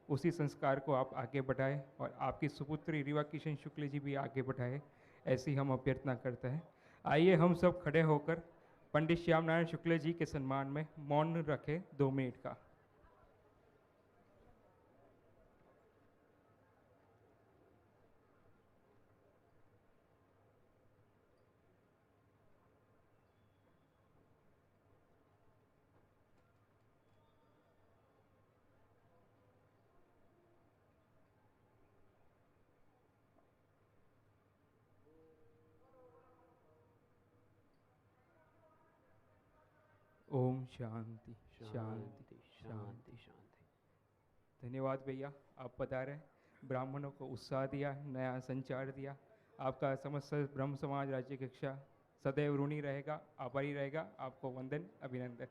उसी संस्कार को आप आगे बढ़ाएं और आपकी सुपुत्री रीवा किशन शुक्ल जी भी आगे बढ़ाए, ऐसी हम अभ्यर्थना करते हैं। आइए हम सब खड़े होकर पंडित श्याम नारायण शुक्ल जी के सम्मान में मौन रखें 2 मिनट का। ओम शांति शांति शांति शांति। धन्यवाद भैया, आप पधारे, ब्राह्मणों को उत्साह दिया, नया संचार दिया। आपका समस्त ब्रह्म समाज राज्य कक्षा सदैव ऋणी रहेगा, आभारी रहेगा। आपको वंदन, अभिनंदन।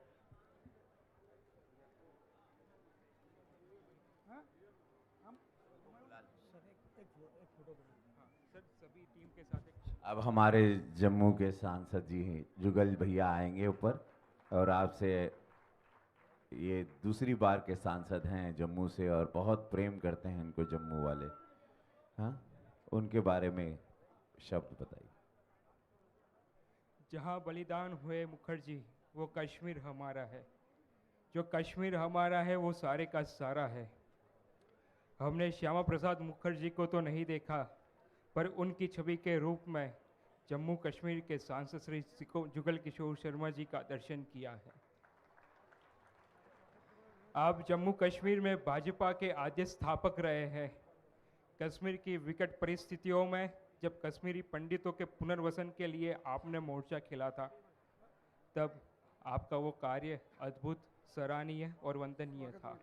सभी टीम के साथ अब हमारे जम्मू के सांसद जी जुगल भैया आएंगे ऊपर, और आपसे ये दूसरी बार के सांसद हैं जम्मू से और बहुत प्रेम करते हैं इनको जम्मू वाले। हाँ, उनके बारे में शब्द बताइए। जहाँ बलिदान हुए मुखर्जी, वो कश्मीर हमारा है। जो कश्मीर हमारा है वो सारे का सारा है। हमने श्यामा प्रसाद मुखर्जी को तो नहीं देखा, पर उनकी छवि के रूप में जम्मू कश्मीर के सांसद श्री जुगल किशोर शर्मा जी का दर्शन किया है। आप जम्मू कश्मीर में भाजपा के आद्य स्थापक रहे हैं। कश्मीर की विकट परिस्थितियों में जब कश्मीरी पंडितों के पुनर्वसन के लिए आपने मोर्चा खेला था, तब आपका वो कार्य अद्भुत, सराहनीय और वंदनीय था।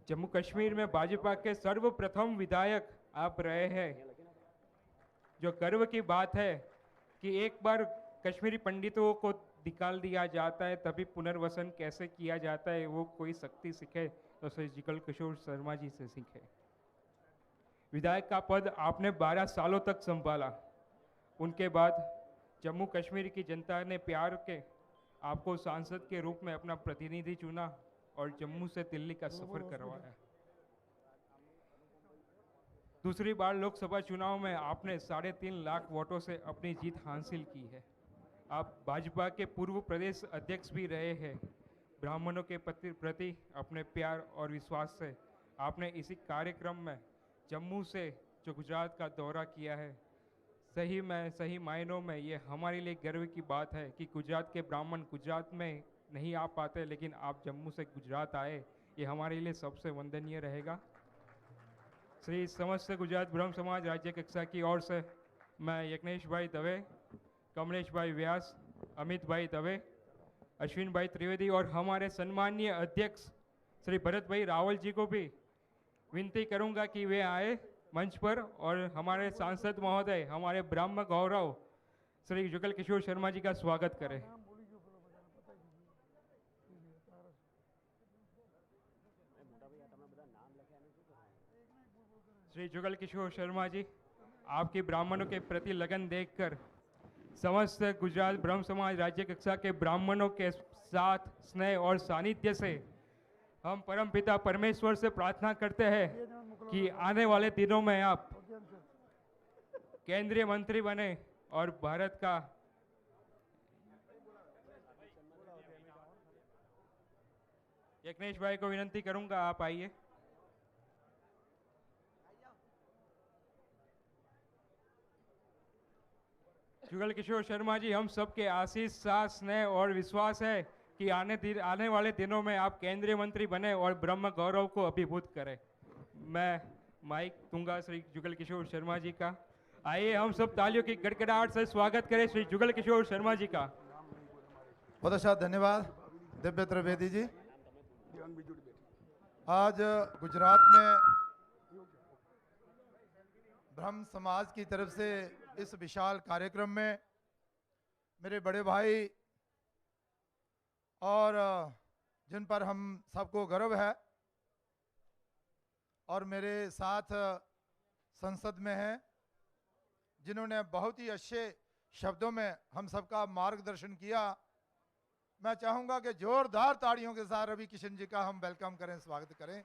जम्मू कश्मीर में भाजपा के सर्वप्रथम विधायक आप रहे हैं। जो गर्व की बात है कि एक बार कश्मीरी पंडितों को निकाल दिया जाता है, तभी पुनर्वसन कैसे किया जाता है वो कोई शक्ति सीखे तो श्री जुगल किशोर शर्मा जी से सीखे। विधायक का पद आपने 12 सालों तक संभाला। उनके बाद जम्मू कश्मीर की जनता ने प्यार के आपको सांसद के रूप में अपना प्रतिनिधि चुना और जम्मू से दिल्ली का सफर करवाया। दूसरी बार लोकसभा चुनाव में आपने 3.5 लाख वोटों से अपनी जीत हासिल की है। आप भाजपा के पूर्व प्रदेश अध्यक्ष भी रहे हैं। ब्राह्मणों के प्रति अपने प्यार और विश्वास से आपने इसी कार्यक्रम में जम्मू से जो गुजरात का दौरा किया है, सही मायनों में ये हमारे लिए गर्व की बात है कि गुजरात के ब्राह्मण गुजरात में नहीं आ पाते, लेकिन आप जम्मू से गुजरात आए, ये हमारे लिए सबसे वंदनीय रहेगा। श्री समस्त गुजरात ब्रह्म समाज राज्य कक्षा की ओर से मैं यज्ञेश भाई दवे, कमलेश भाई व्यास, अमित भाई दवे, अश्विन भाई त्रिवेदी और हमारे सम्मानीय अध्यक्ष श्री भरत भाई रावल जी को भी विनती करूंगा कि वे आए मंच पर और हमारे सांसद महोदय, हमारे ब्राह्म गौरव श्री जुगल किशोर शर्मा जी का स्वागत करें। श्री जुगल किशोर शर्मा जी, आपकी ब्राह्मणों के प्रति लगन देखकर समस्त गुजरात ब्रह्म समाज राज्य कक्षा के ब्राह्मणों के साथ स्नेह और सानिध्य से हम परमपिता परमेश्वर से प्रार्थना करते हैं कि आने वाले दिनों में आप केंद्रीय मंत्री बने और भारत का यज्ञेश भाई को विनती करूंगा, आप आइए। जुगल किशोर शर्मा जी, हम सबके आशीष, साथ, स्नेह और विश्वास है कि आने वाले दिनों में आप केंद्रीय मंत्री बने और ब्रह्म गौरव को अभिभूत करें। मैं माइक दूंगा श्री जुगल किशोर शर्मा जी का। आइए हम सब तालियों की गड़गड़ाहट से स्वागत करें श्री जुगल किशोर शर्मा जी का। बहुत अच्छा, धन्यवाद दिव्य त्रिवेदी जी। आज गुजरात में ब्रह्म समाज की तरफ से इस विशाल कार्यक्रम में मेरे बड़े भाई और जिन पर हम सबको गर्व है और मेरे साथ संसद में हैं, जिन्होंने बहुत ही अच्छे शब्दों में हम सबका मार्गदर्शन किया, मैं चाहूँगा कि जोरदार ताड़ियों के साथ रवि किशन जी का हम वेलकम करें, स्वागत करें।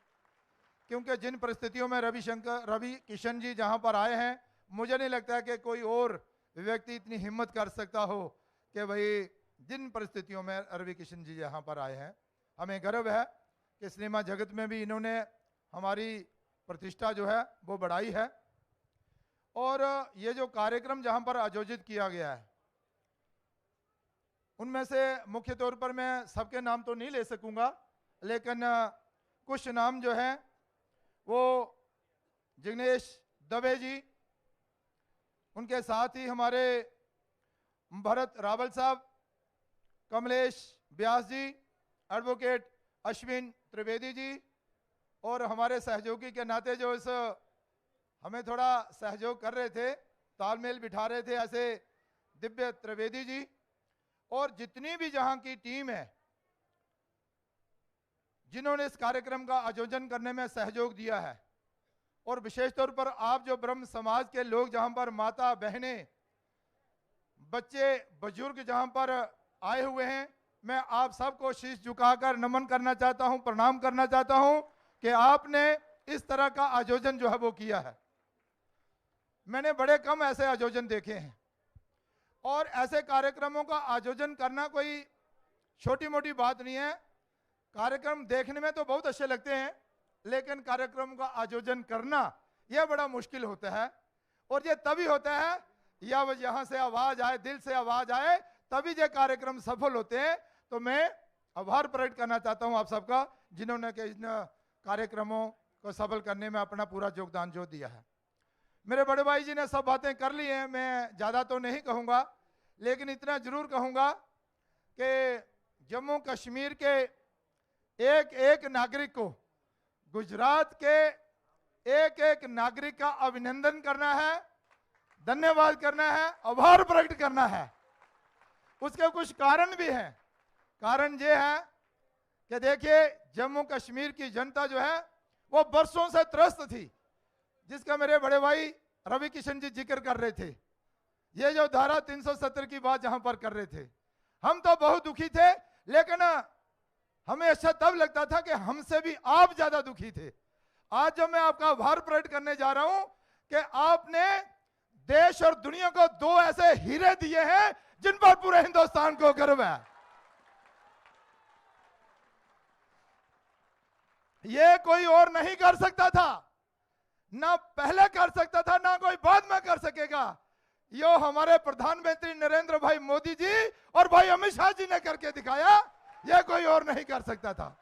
क्योंकि जिन परिस्थितियों में रवि किशन जी जहां पर आए हैं, मुझे नहीं लगता कि कोई और व्यक्ति इतनी हिम्मत कर सकता हो कि भाई जिन परिस्थितियों में रवि किशन जी यहाँ पर आए हैं। हमें गर्व है कि सिनेमा जगत में भी इन्होंने हमारी प्रतिष्ठा जो है वो बढ़ाई है। और ये जो कार्यक्रम जहाँ पर आयोजित किया गया है, उनमें से मुख्य तौर पर मैं सबके नाम तो नहीं ले सकूंगा, लेकिन कुछ नाम जो हैं वो जिग्नेश दवे जी, उनके साथ ही हमारे भरत रावल साहब, कमलेश व्यास जी, एडवोकेट अश्विन त्रिवेदी जी, और हमारे सहयोगी के नाते जो इस हमें थोड़ा सहयोग कर रहे थे, तालमेल बिठा रहे थे, ऐसे दिव्य त्रिवेदी जी, और जितनी भी जहां की टीम है जिन्होंने इस कार्यक्रम का आयोजन करने में सहयोग दिया है। और विशेष तौर पर आप जो ब्रह्म समाज के लोग जहां पर माता बहनें बच्चे बुजुर्ग जहां पर आए हुए हैं, मैं आप सबको शीश झुकाकर नमन करना चाहता हूं, प्रणाम करना चाहता हूं कि आपने इस तरह का आयोजन जो है वो किया है। मैंने बड़े कम ऐसे आयोजन देखे हैं, और ऐसे कार्यक्रमों का आयोजन करना कोई छोटी मोटी बात नहीं है। कार्यक्रम देखने में तो बहुत अच्छे लगते हैं, लेकिन कार्यक्रम का आयोजन करना यह बड़ा मुश्किल होता है। और ये तभी होता है या वो यहाँ से आवाज आए, दिल से आवाज आए, तभी ये कार्यक्रम सफल होते हैं। तो मैं आभार प्रकट करना चाहता हूँ आप सबका, जिन्होंने के इन कार्यक्रमों को सफल करने में अपना पूरा योगदान जो दिया है। मेरे बड़े भाई जी ने सब बातें कर ली हैं, मैं ज़्यादा तो नहीं कहूँगा, लेकिन इतना जरूर कहूँगा कि जम्मू कश्मीर के एक एक नागरिक को, गुजरात के एक एक नागरिक का अभिनंदन करना है, धन्यवाद करना है, आभार प्रकट करना है। उसके कुछ कारण भी हैं। कारण ये है कि देखिए, जम्मू कश्मीर की जनता जो है वो बरसों से त्रस्त थी, जिसका मेरे बड़े भाई रवि किशन जी जिक्र कर रहे थे। ये जो धारा 370 की बात जहां पर कर रहे थे, हम तो बहुत दुखी थे, लेकिन हमें अच्छा तब लगता था कि हमसे भी आप ज्यादा दुखी थे। आज जो मैं आपका आभार प्रकट करने जा रहा हूं कि आपने देश और दुनिया को दो ऐसे हीरे दिए हैं जिन पर पूरे हिंदुस्तान को गर्व है। ये कोई और नहीं कर सकता था, ना पहले कर सकता था, ना कोई बाद में कर सकेगा। यो हमारे प्रधानमंत्री नरेंद्र भाई मोदी जी और भाई अमित शाह जी ने करके दिखाया, ये कोई और नहीं कर सकता था।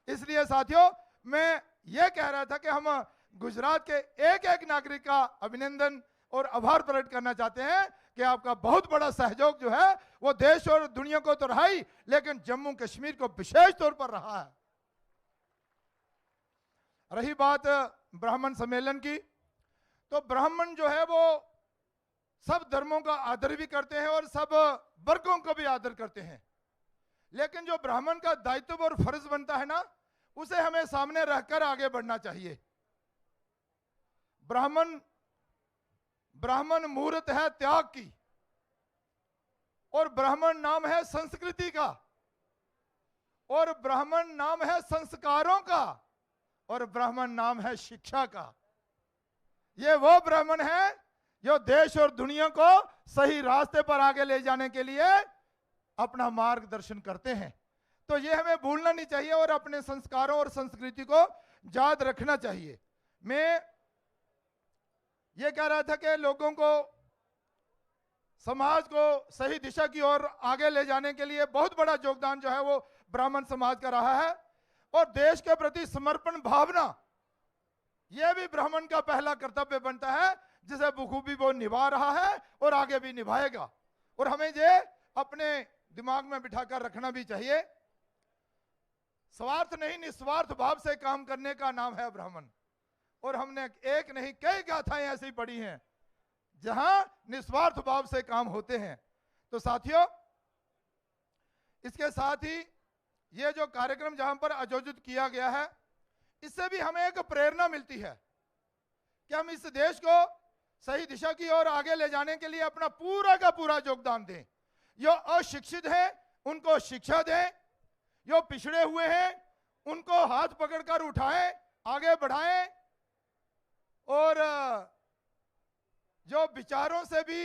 इसलिए साथियों, मैं ये कह रहा था कि हम गुजरात के एक एक नागरिक का अभिनंदन और आभार प्रकट करना चाहते हैं कि आपका बहुत बड़ा सहयोग जो है वो देश और दुनिया को तो रहा ही, लेकिन जम्मू कश्मीर को विशेष तौर पर रहा है। रही बात ब्राह्मण सम्मेलन की, तो ब्राह्मण जो है वो सब धर्मों का आदर भी करते हैं और सब वर्गों को भी आदर करते हैं, लेकिन जो ब्राह्मण का दायित्व और फर्ज बनता है ना, उसे हमें सामने रखकर आगे बढ़ना चाहिए। ब्राह्मण मुहूर्त है त्याग की, और ब्राह्मण नाम है संस्कृति का, और ब्राह्मण नाम है संस्कारों का, और ब्राह्मण नाम है शिक्षा का। ये वो ब्राह्मण है जो देश और दुनिया को सही रास्ते पर आगे ले जाने के लिए अपना मार्गदर्शन करते हैं। तो ये हमें भूलना नहीं चाहिए और अपने संस्कारों और संस्कृति को याद रखना चाहिए। मैं ये कह रहा था कि लोगों को, समाज को सही दिशा की ओर आगे ले जाने के लिए बहुत बड़ा योगदान जो है वो ब्राह्मण समाज का रहा है, और देश के प्रति समर्पण भावना यह भी ब्राह्मण का पहला कर्तव्य बनता है, जिसे बखूबी वो निभा रहा है और आगे भी निभाएगा। और हमें ये अपने दिमाग में बिठाकर रखना भी चाहिए, स्वार्थ नहीं निस्वार्थ भाव से काम करने का नाम है ब्राह्मण। और हमने एक नहीं कई गाथाएं ऐसी पढ़ी हैं जहां निस्वार्थ भाव से काम होते हैं। तो साथियों, इसके साथ ही ये जो कार्यक्रम जहां पर आयोजित किया गया है, इससे भी हमें एक प्रेरणा मिलती है कि हम इस देश को सही दिशा की ओर आगे ले जाने के लिए अपना पूरा का पूरा योगदान दें। जो अशिक्षित हैं उनको शिक्षा दें, जो पिछड़े हुए हैं उनको हाथ पकड़कर उठाएं, आगे बढ़ाएं और जो विचारों से भी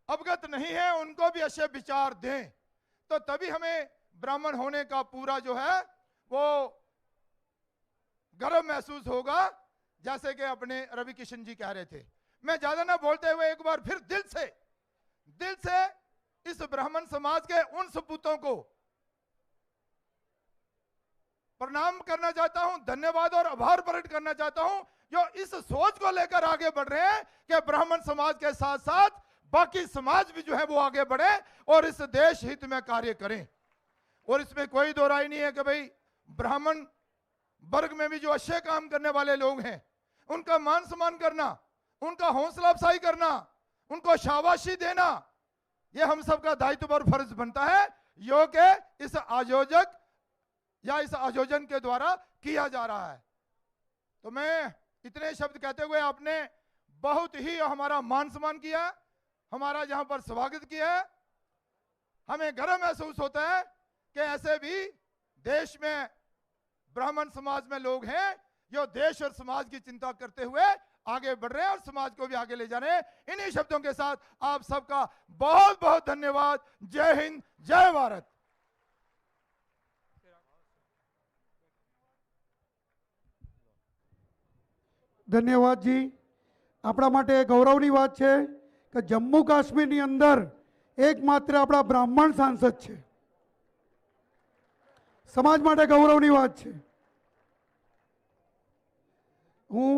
अवगत नहीं है उनको भी अच्छे विचार दें, तो तभी हमें ब्राह्मण होने का पूरा जो है वो गर्व महसूस होगा। जैसे कि अपने रवि किशन जी कह रहे थे, मैं ज्यादा ना बोलते हुए एक बार फिर दिल से इस ब्राह्मण समाज के उन सपूतों को प्रणाम करना चाहता हूं, धन्यवाद और आभार प्रकट करना चाहता हूं, जो इस सोच को लेकर आगे बढ़ रहे हैं कि ब्राह्मण समाज के साथ साथ बाकी समाज भी जो है वो आगे बढ़े और इस देश हित में कार्य करें। और इसमें कोई दो राय नहीं है कि भाई ब्राह्मण वर्ग में भी जो अच्छे काम करने वाले लोग हैं उनका मान सम्मान करना, उनका हौसला अफजाई करना, उनको शाबाशी देना, यह हम सबका दायित्व और फर्ज बनता है, जो कि इस आयोजक या इस आयोजन के द्वारा किया जा रहा है। तो मैं इतने शब्द कहते हुए, आपने बहुत ही हमारा मान सम्मान किया, हमारा यहां पर स्वागत किया है। हमें गर्व महसूस होता है कि ऐसे भी देश में ब्राह्मण समाज में लोग हैं जो देश और समाज की चिंता करते हुए आगे बढ़ रहे हैं और समाज को भी आगे ले जा रहे हैं। इन्हीं शब्दों के साथ आप सबका बहुत बहुत धन्यवाद। जय हिंद, जय भारत। धन्यवाद जी। આપણા માટે ગૌરવની વાત છે કે જમ્મુ કાશ્મીરની અંદર એકમાત્ર આપણા બ્રાહ્મણ સાંસદ છે। સમાજ માટે ગૌરવની વાત છે। હું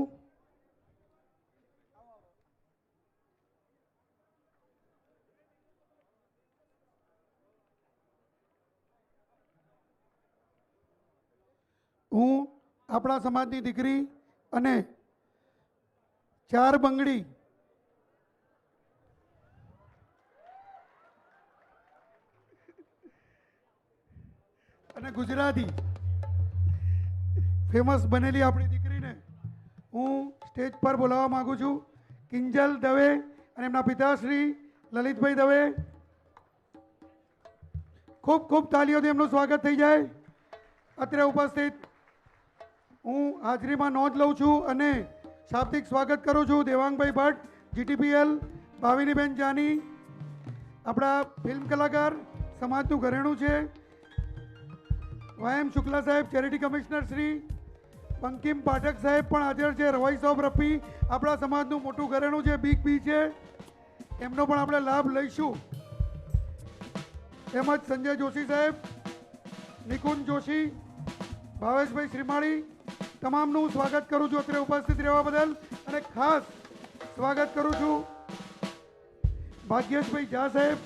આપણા સમાજની દીકરી અને 4 બંગડી અને ગુજરાતી ફેમસ બનેલી આપણી દીકરીને હું સ્ટેજ પર બોલાવવા માંગુ છું। કિંજલ દવે અને એમના પિતાશ્રી લલિતભાઈ દવે, ખૂબ ખૂબ તાલીઓથી એમનું સ્વાગત થઈ જાય। અત્રે ઉપસ્થિત હું હાજરીમાં નોંધ લઉં છું અને શાબ્દિક સ્વાગત કરું છું દેવાંગભાઈ ભટ્ટ, જીટીપીએલ, ભાવિનીબેન જાની, આપણા ફિલ્મ કલાકાર, સમાજનું ઘરેણું છે, વાયમ શુક્લા સાહેબ, ચેરિટી કમિશનર શ્રી, બંકિમ પાઠક સાહેબ પણ હાજર છે, રવાઈ સાહેબ રફી, આપણા સમાજનું મોટું ઘરેણું છે, બીગ બી છે, એમનો પણ આપણે લાભ લઈશું। તેમજ સંજય જોશી સાહેબ, નિકુંજ જોશી, ભાવેશભાઈ શ્રીમાળી, તમામનું સ્વાગત કરું છું અત્રે ઉપસ્થિત રહેવા બદલ। અને ખાસ સ્વાગત કરું છું ભાગ્યેશભાઈ ઝા સાહેબ,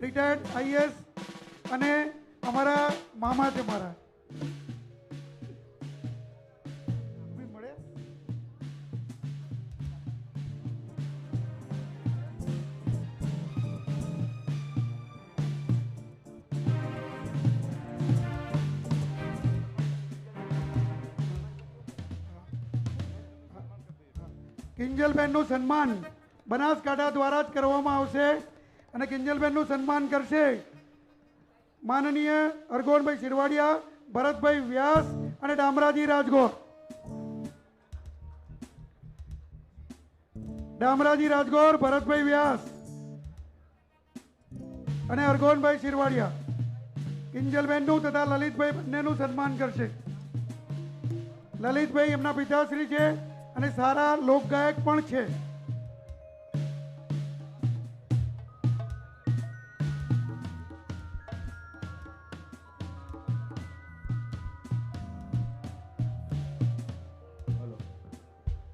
રિટાયર્ડ આઈએએસ અને અમારા મામા છે મારા। કિંજલબેનનું સન્માન બનાસકાંઠા દ્વારા જ કરવામાં આવશે અને કિંજલબેનનું સન્માન કરશે માનનીય અરગોનભાઈ શિરવાડિયા, ભરતભાઈ વ્યાસ અને ડામરાજી રાજગોર। ડામરાજી રાજગોર, ભરતભાઈ વ્યાસ અને અરગોનભાઈ શિરવાડિયા કિંજલબેનનું તથા લલિતભાઈ બંનેનું સન્માન કરશે। લલિતભાઈ એમના પિતાશ્રી છે અને સારા લોકગાયક પણ છે।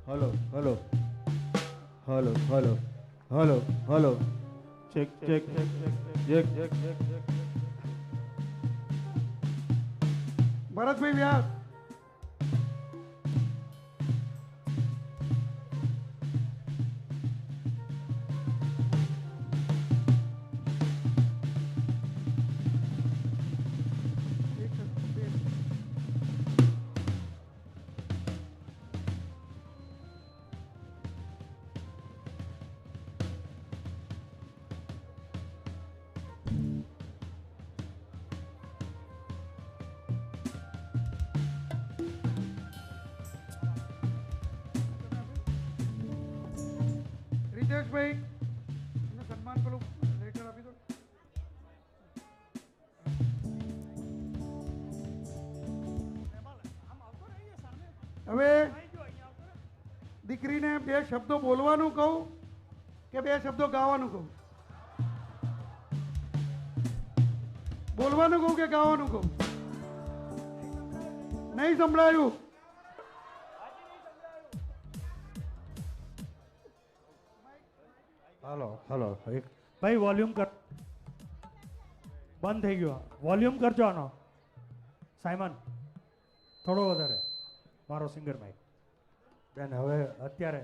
Hello hello hello hello hello hello check check check check ભરતભાઈ વ્યાસ, બ્રિજેશભાઈ એનું સન્માન પેલું લેટર આપી દો. હવે દીકરીને બે શબ્દો બોલવાનું કહું કે બે શબ્દો ગાવાનું કહું? બોલવાનું કહું કે ગાવાનું કહું? નહીં સંભળાયું. હલો હલો એક ભાઈ વોલ્યુમ કર, બંધ થઈ ગયો. વોલ્યુમ કરજો આનો. સાયમન થોડો વધારે, મારો સિંગર માઇક. બેન હવે અત્યારે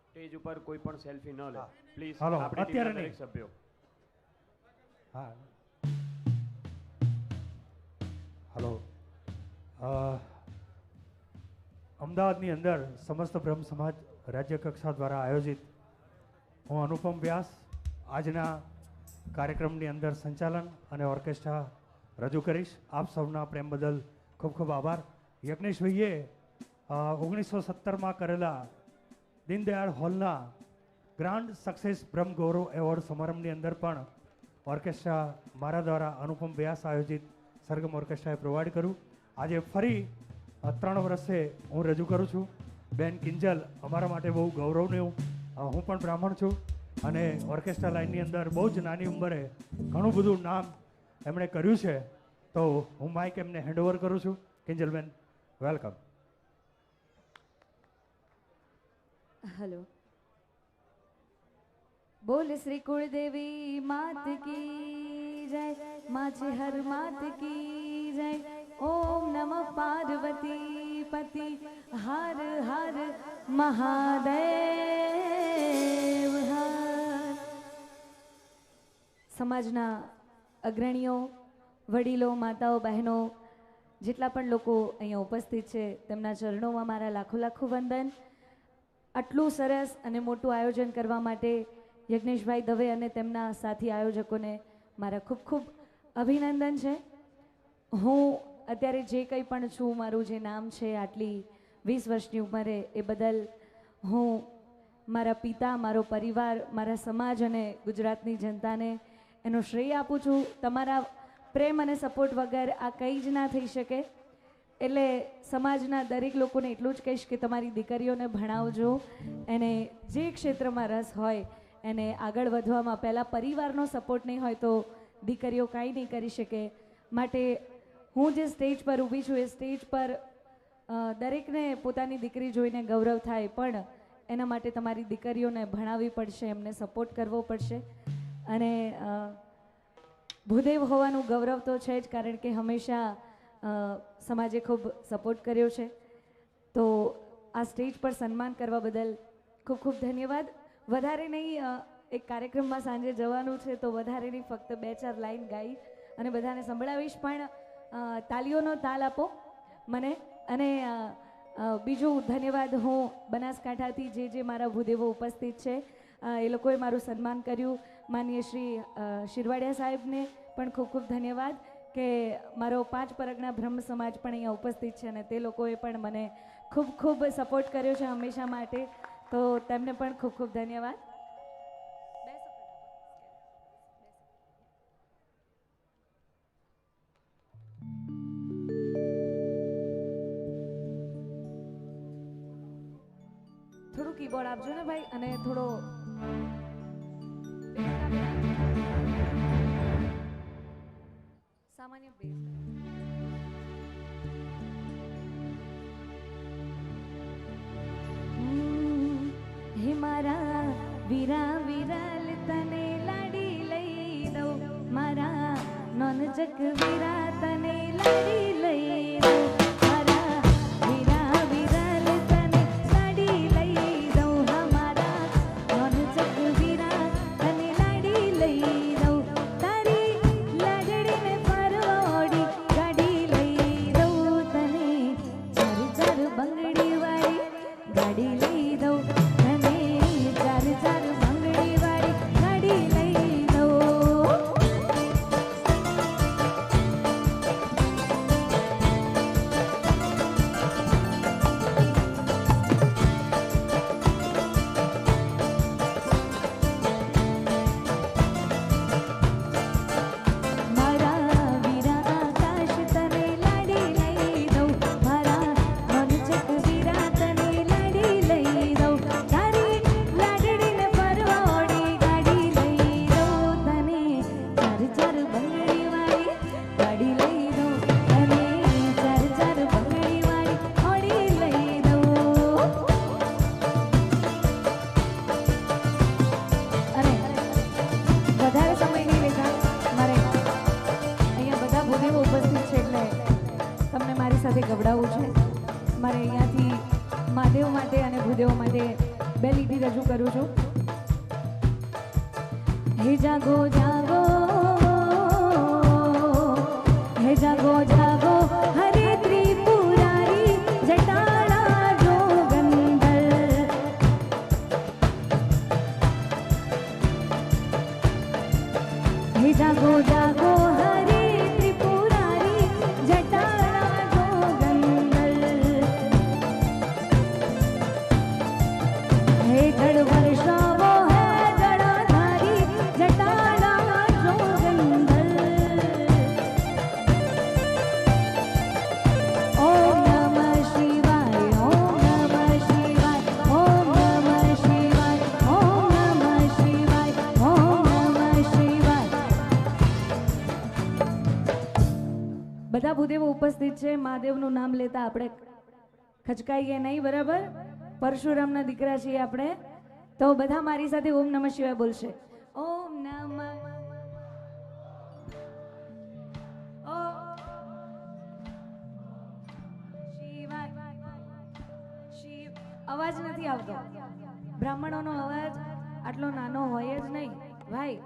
સ્ટેજ ઉપર કોઈ પણ સેલ્ફી ન લે પ્લીઝ. હાલો, આપણી અત્યારે ટીમના નહીં. દરેક સભ્યો. હા હલો. અમદાવાદની અંદર સમસ્ત બ્રહ્મ સમાજ રાજ્ય કક્ષા દ્વારા આયોજિત હું અનુપમ વ્યાસ આજના કાર્યક્રમની અંદર સંચાલન અને ઓર્કેસ્ટ્રા રજૂ કરીશ. આપ સૌના પ્રેમ બદલ ખૂબ ખૂબ આભાર. યજ્ઞેશભાઈએ 1970માં કરેલા દીનદયાળ હોલના ગ્રાન્ડ સક્સેસ બ્રહ્મ ગૌરવ એવોર્ડ સમારંભની અંદર પણ ઓર્કેસ્ટ્રા મારા દ્વારા અનુપમ વ્યાસ આયોજિત સરગમ ઓર્કેસ્ટ્રાએ પ્રોવાઈડ કર્યું. આજે ફરી 3 વર્ષે હું રજૂ કરું છું. બેન કિંજલ અમારા માટે બહુ ગૌરવનું. હું પણ બ્રાહ્મણ છું અને ઓર્કેસ્ટ્રા લાઇનની અંદર બહુ જ નાની ઉંમરે ઘણું બધું નામ એમણે કર્યું છે. તો હું માઇક એમને હેન્ડઓવર કરું છું. કિંજલબેન વેલકમ. हेलो. बोल श्री कुलदेवी मात की जय, माझे हर मात की जय. ओम नमः पार्वती पति हर हर महादेव हर. સમાજના અગ્રણીઓ, વડીલો, માતાઓ, બહેનો, જેટલા પણ લોકો અહીંયા ઉપસ્થિત છે તેમના ચરણોમાં મારા લાખો લાખો વંદન. આટલું સરસ અને મોટું આયોજન કરવા માટે યજ્ઞેશભાઈ દવે અને તેમના સાથી આયોજકોને મારા ખૂબ ખૂબ અભિનંદન છે. હું અત્યારે જે કંઈ પણ છું, મારું જે નામ છે આટલી 20 વર્ષની ઉંમરે, એ બદલ હું મારા પિતા, મારો પરિવાર, મારા સમાજ અને ગુજરાતની જનતાને એનો શ્રેય આપું છું. તમારા પ્રેમ અને સપોર્ટ વગર આ કંઈ જ ના થઈ શકે. એટલે સમાજના દરેક લોકોને એટલું જ કહીશ કે તમારી દીકરીઓને ભણાવજો. એને જે ક્ષેત્રમાં રસ હોય એને આગળ વધવામાં પહેલાં પરિવારનો સપોર્ટ નહીં હોય તો દીકરીઓ કાંઈ નહીં કરી શકે. માટે હું જે સ્ટેજ પર ઊભી છું એ સ્ટેજ પર દરેકને પોતાની દીકરી જોઈને ગૌરવ થાય, પણ એના માટે તમારી દીકરીઓને ભણાવવી પડશે, એમને સપોર્ટ કરવો પડશે. અને ભૂદેવ હોવાનું ગૌરવ તો છે જ, કારણ કે હંમેશા સમાજે ખૂબ સપોર્ટ કર્યો છે. તો આ સ્ટેજ પર સન્માન કરવા બદલ ખૂબ ખૂબ ધન્યવાદ. વધારે નહીં, એક કાર્યક્રમમાં સાંજે જવાનું છે તો વધારે નહીં, ફક્ત 2-4 લાઈન ગાઈ અને બધાને સંભળાવીશ. પણ તાલીઓનો તાલ આપો મને. અને બીજું ધન્યવાદ હું બનાસકાંઠાથી જે મારા ભૂદેવો ઉપસ્થિત છે એ લોકોએ મારું સન્માન કર્યું. માનનીય શ્રી શિરવાડિયા સાહેબને પણ ખૂબ ખૂબ ધન્યવાદ કે મારો 5 પરગણા બ્રહ્મ સમાજ પણ અહીંયા ઉપસ્થિત છે અને તે લોકોએ પણ મને ખૂબ ખૂબ સપોર્ટ કર્યો છે હંમેશા માટે. તો તેમને પણ ખૂબ ખૂબ ધન્યવાદ. થોડું કીબોર્ડ આપજો ને ભાઈ, અને થોડો સામાન્ય બેઝ. હે મારા વીરા વિરલ તને લાડી લઈ દઉં, મારા નોનચક વીરા તને લાડી લઈ દઉં, મારા વીરા વિરલ તને લાડી લઈ દઉં, મારા નોનચક વીરા તને લાડી લઈ દઉં, તારી લાડડીને ફરવોડી ગાડી લઈ દઉં, તને ચાર ચાર બંગડી વાળી ગાડી લઈ દઉં, તને ચાર ચાર બંગડી વાળી ગાડી લઈ દઉં. ભૂદેવો ઉપસ્થિત છે એટલે તમને મારી સાથે ગવડાવવું છે. મારે અહીંયાથી મહાદેવ માટે અને ભૂદેવો માટે 2 લીટી રજૂ કરું છું. હે જાગો જાગો, હે જાગો જાગો, હરે ત્રિપુરારી જટાળા જોગંદર. હે જાગો જાગો, હરે ત્રિપુરારી જટાળા જોગંદર. હે જળ વર્ષાવો, હે જળાધારી જટાળા જોગંદર. ઓમ નમઃ શિવાય, ઓમ નમઃ શિવાય, ઓમ નમઃ શિવાય, ઓમ નમઃ શિવાય, ઓમ નમઃ શિવાય. બધા ભૂદેવો ઉપસ્થિત છે. મહાદેવનું નામ લેતા આપણે ખચકાઈએ નહીં, બરાબર? પરશુરામના દીકરા છીએ આપણે, તો બધા મારી સાથે ઓમ નમઃ શિવાય બોલશે. ઓમ નમઃ શિવાય. અવાજ નથી આવતો. બ્રાહ્મણોનો અવાજ આટલો નાનો હોય જ નહીં ભાઈ.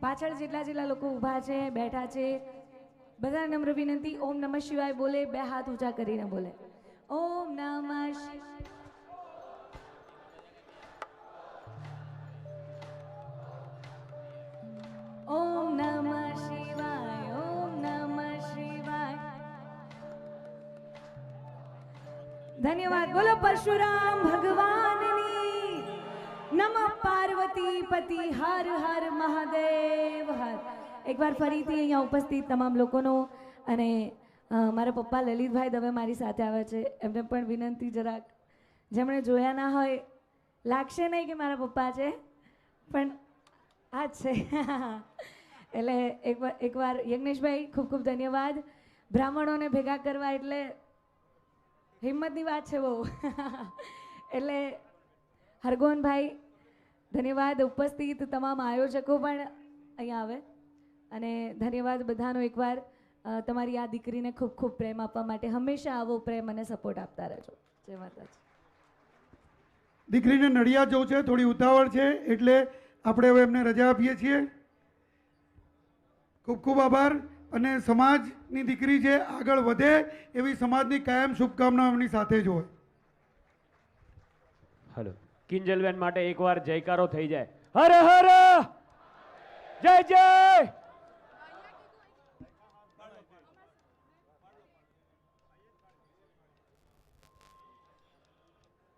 પાછળ જેટલા લોકો ઊભા છે, બેઠા છે, બધા નમ્ર વિનંતી ઓમ નમઃ શિવાય બોલે, 2 હાથ ઊંચા કરીને બોલે. ઓમ નમઃ શિવાય. ઓમ નમઃ શિવાય, ઓમ નમઃ શિવાય. ધન્યવાદ. બોલો પરશુરામ ભગવાનની. નમઃ પાર્વતી પતિ. હર હર મહાદેવ હર. એકવાર ફરીથી અહીંયા ઉપસ્થિત તમામ લોકોનો અને મારા પપ્પા લલિતભાઈ દવે મારી સાથે આવે છે, એમને પણ વિનંતી જરાક, જેમણે જોયા ના હોય લાગશે નહીં કે મારા પપ્પા છે, પણ આ જ છે. એટલે એકવાર યજ્ઞેશભાઈ ખૂબ ખૂબ ધન્યવાદ. બ્રાહ્મણોને ભેગા કરવા એટલે હિંમતની વાત છે બહુ. એટલે હરગોનભાઈ ધન્યવાદ. ઉપસ્થિત તમામ આયોજકો પણ અહીંયા આવે અને ધન્યવાદ બધાનો એકવાર. તમારી આ દીકરીને ખૂબ ખૂબ પ્રેમ આપવા માટે હંમેશા આવો પ્રેમ અને સપોર્ટ આપતા રહેજો. જય માતાજી. દીકરીને નડિયાદ જવું છે, થોડી ઉતાવળ છે, એટલે આપણે હવે એમને રજા આપીએ છીએ. ખૂબ ખૂબ આભાર. અને સમાજની દીકરી છે, આગળ વધે એવી સમાજની કાયમ શુભકામના એમની સાથે જ હોય. હલો, કિંજલબેન માટે એકવાર જયકારો થઈ જાય. હર હર જય જય.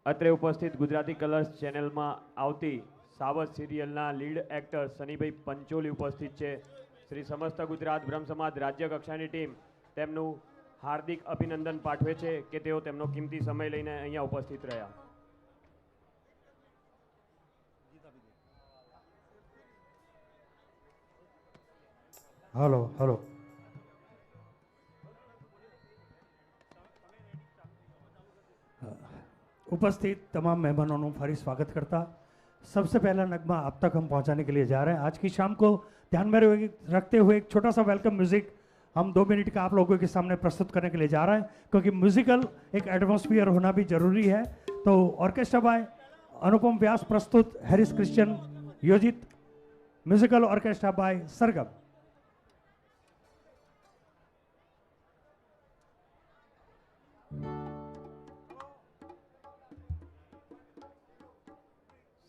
અત્રે ઉપસ્થિત ગુજરાતી કલર્સ ચેનલમાં આવતી સાવજ સિરિયલના લીડ એક્ટર સનીભાઈ પંચોલી ઉપસ્થિત છે. શ્રી સમસ્ત ગુજરાત બ્રહ્મ સમાજ રાજ્ય કક્ષાની ટીમ તેમનું હાર્દિક અભિનંદન પાઠવે છે કે તેઓ તેમનો કિંમતી સમય લઈને અહીંયા ઉપસ્થિત રહ્યા. Hello hello. उपस्थित तमाम मेहमानों फरी स्वागत करता, सबसे पहला नगमा आप तक हम पहुंचाने के लिए जा रहे हैं. आज की शाम को ध्यान में रखते हुए एक छोटा सा वेलकम म्यूजिक हम 2 मिनट का आप लोगों के सामने प्रस्तुत करने के लिए जा रहे हैं, क्योंकि म्यूजिकल एक एटमॉस्फियर होना भी जरूरी है. तो ऑर्केस्ट्रा बाय अनुपम व्यास प्रस्तुत हैरिस क्रिश्चियन योजित म्यूजिकल ऑर्केस्ट्रा बाय सरगम.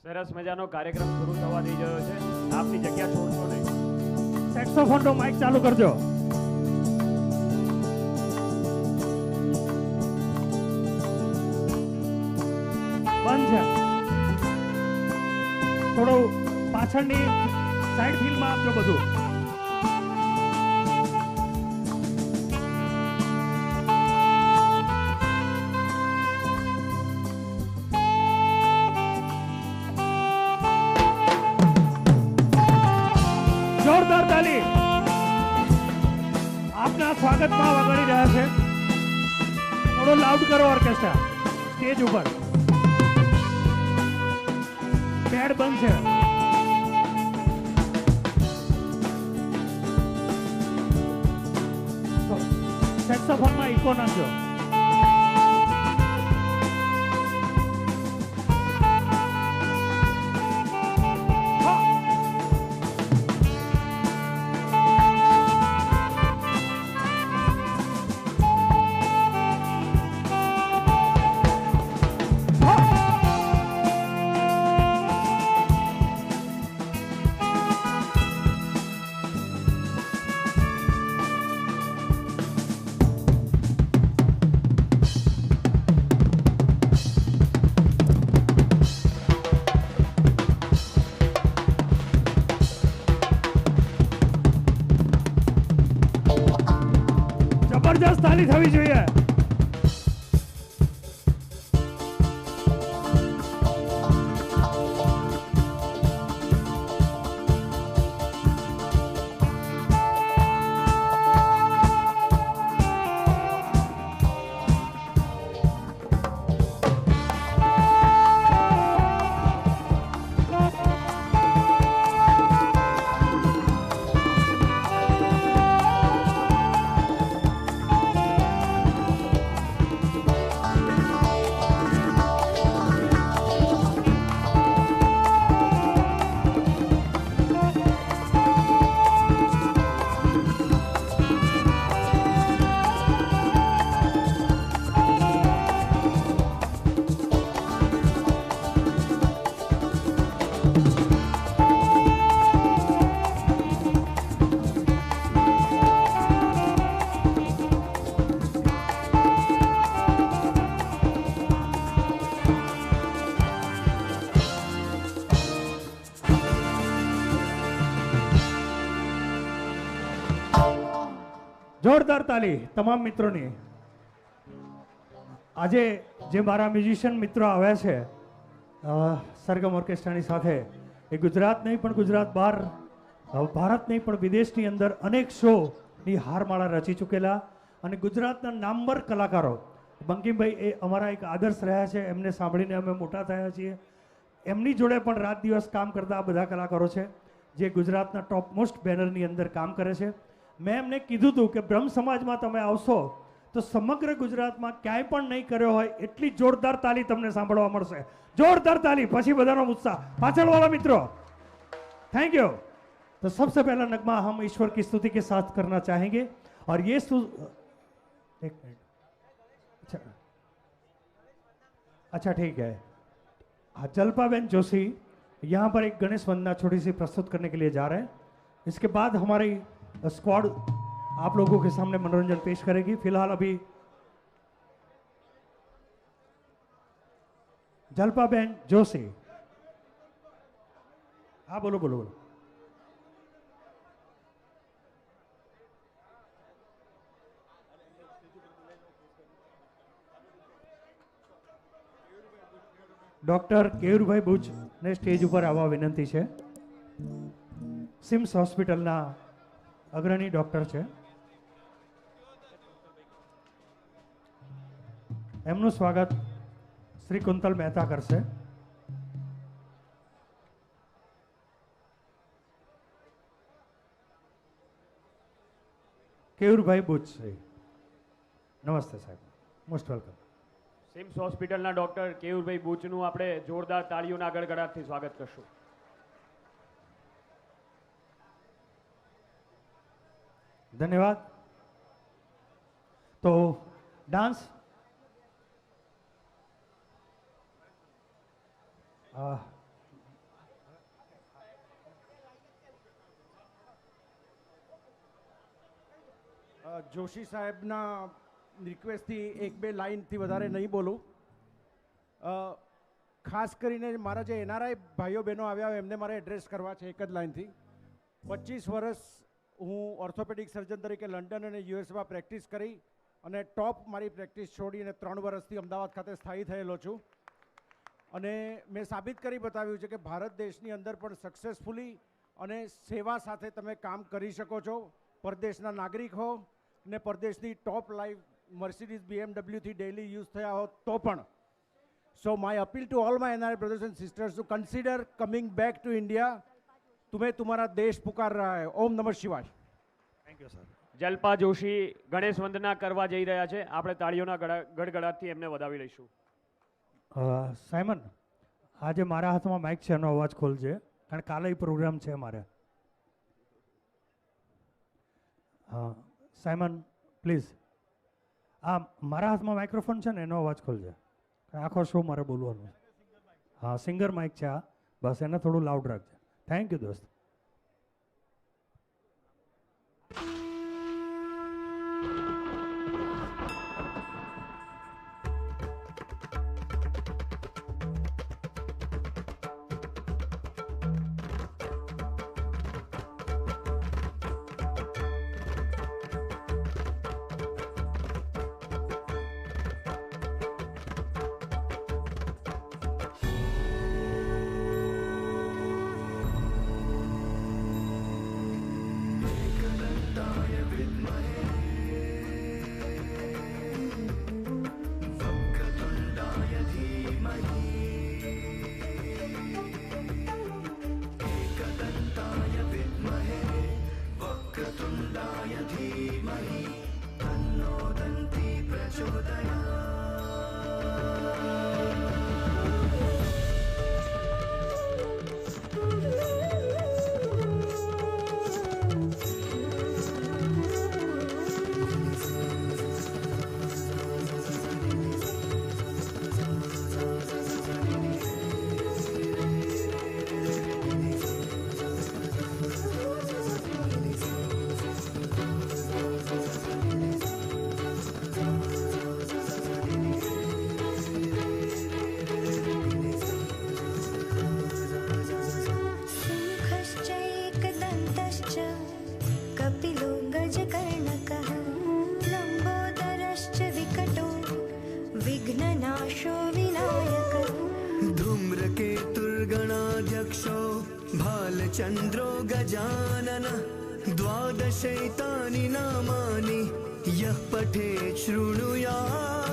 સરસ મજાનો કાર્યક્રમ શરૂ થવા જઈ રહ્યો છે. આપની જગ્યા છોડશો નહીં. સેક્સોફોનનો માઇક ચાલુ કરજો. બંધ છે. થોડું પાછળની સાઈડ ફીલમાં આપજો બધું. જોરદાર તાલી આપના સ્વાગતમાં વગાડી રહ્યા છે. થોડો લાઉડ કરો ઓર્કેસ્ટ્રા સ્ટેજ ઉપર. બેડ બંધ છે. સેક્સોફોનમાં ઇકો નાખજો. જબરજસ્ત તાલી થવી જોઈએ. જોરદાર તાલી તમામ મિત્રોની. આજે જે મારા મ્યુઝિશિયન મિત્રો આવ્યા છે સરગમ ઓર્કેસ્ટ્રાની સાથે, એ ગુજરાત નહીં પણ ગુજરાત બહાર, ભારત નહીં પણ વિદેશની અંદર અનેક શોની હારમાળા રચી ચૂકેલા અને ગુજરાતના નામવર કલાકારો. બંકિમભાઈ એ અમારા એક આદર્શ રહ્યા છે, એમને સાંભળીને અમે મોટા થયા છીએ. એમની જોડે પણ રાત દિવસ કામ કરતા આ બધા કલાકારો છે જે ગુજરાતના ટોપ મોસ્ટ બેનરની અંદર કામ કરે છે. મેં એમને કીધું હતું કે બ્રહ્મ સમાજમાં તમે આવશો તો સમગ્ર ગુજરાતમાં ક્યાંય પણ નહીં કર્યો હોય એટલી જોરદાર તાલી તમને સાંભળવા મળશે. જોરદાર તાલી, પછી બધાનો ઉત્સાહ. પાછળવાળા મિત્રો, थैंक यू. तो सबसे पहला नगमा हम ईश्वर की स्तुति के साथ करना चाहेंगे और ये एक मिनट, अच्छा ठीक है. जल्पाबेन जोशी यहाँ पर एक गणेश वंदना छोटी सी प्रस्तुत करने के लिए जा रहे हैं. इसके बाद हमारी स्क्वाड आप लोगों के सामने मनोरंजन पेश करेगी. फिलहाल अभी जल्पाबेन जोशी. हाँ बोलो बोलो बोलो. डॉक्टर केयुरभाई बुच ने स्टेज पर आवा विनंती है. सिम्स हॉस्पिटल अग्रणी डॉक्टर है. एमनु स्वागत श्री कुंतल मेहता करशे. केयुरभाई बुच श्री, नमस्ते साहब, मोस्ट वेलकम. સિમ્સ હોસ્પિટલના ડોક્ટર કેયુરભાઈ બુચનું આપણે જોરદાર તાળીઓના ગડગડાટથી સ્વાગત કરશું. धन्यवाद. तो डांस જોશી સાહેબના રિક્વેસ્ટથી એક બે લાઇનથી વધારે નહીં બોલું. ખાસ કરીને મારા જે એનઆરઆઈ ભાઈઓ બહેનો આવ્યા હોય એમને મારે એડ્રેસ કરવા છે એક જ લાઇનથી. 25 વર્ષ હું ઓર્થોપેડિક સર્જન તરીકે લંડન અને યુએસમાં પ્રેક્ટિસ કરી અને ટોપ મારી પ્રેક્ટિસ છોડીને 3 વર્ષથી અમદાવાદ ખાતે સ્થાયી થયેલો છું. અને મેં સાબિત કરી બતાવ્યું છે કે ભારત દેશની અંદર પણ સક્સેસફુલી અને સેવા સાથે તમે કામ કરી શકો છો. પરદેશના નાગરિક હો ને પરદેશની top live Mercedes BMW daily use થયા હો તો પણ. So my appeal to all my NRI brothers and sisters to consider coming back to India. तुम्हें तुम्हारा देश पुकार रहा है. ओम नमः शिवाय. Thank you sir. Jalpa Joshi Ganesh વંદના કરવા જઈ રહ્યા છે. આપણે તાળીઓના ગડગડાટથી એમને વધાવી લઈશું. સાયમન, આજે મારા હાથમાં માઇક છે, એનો અવાજ ખોલજે, કારણ કાલે પ્રોગ્રામ છે મારે. સાયમન પ્લીઝ, મારા હાથમાં માઇક્રોફોન છે ને, એનો અવાજ ખોલજે. આખો શો મારે બોલવાનું. હા, સિંગર માઇક છે આ, બસ એને થોડું લાઉડ રાખજે. થેન્ક યુ દોસ્ત. चंद्रो गजानन द्वादशैतानि नामानि यः पठेत् शृणुयादपि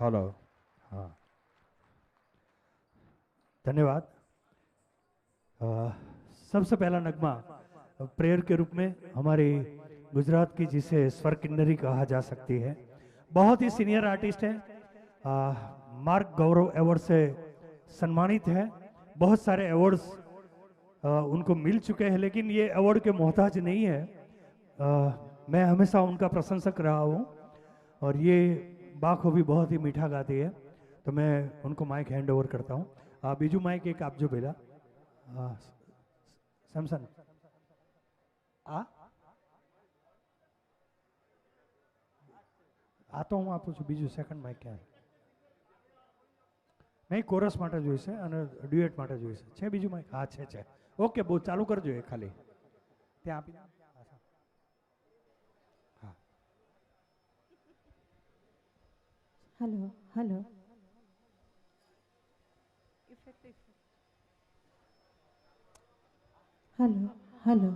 हेलो, हाँ, धन्यवाद। सबसे पहला नगमा प्रेयर के रूप में हमारी गुजरात की, जिसे स्वर किन्नरी कहा जा सकती है, बहुत ही सीनियर आर्टिस्ट है, मार्क गौरव अवार्ड से सम्मानित है। बहुत सारे अवार्ड्स उनको मिल चुके हैं, लेकिन ये अवार्ड के मोहताज नहीं है। मैं हमेशा उनका प्रशंसक रहा हूँ और ये बाखूबी बहुत ही मीठा गाती है, तो मैं उनको माइक हैंड ओवर करता हूँ। बीजू माइक एक आपजो पेला सैमसन तो હું આપું છું। બીજું સેકન્ડ માઇક ક્યાં નહીં, કોરસ માટે જોઈશે અને ડ્યુએટ માટે જોઈશે। છે બીજું માઇક? હા છે। ઓકે, બહુ ચાલુ કરજો એ ખાલી ત્યાં આપી દો। હા, हेलो हेलो हेलो हेलो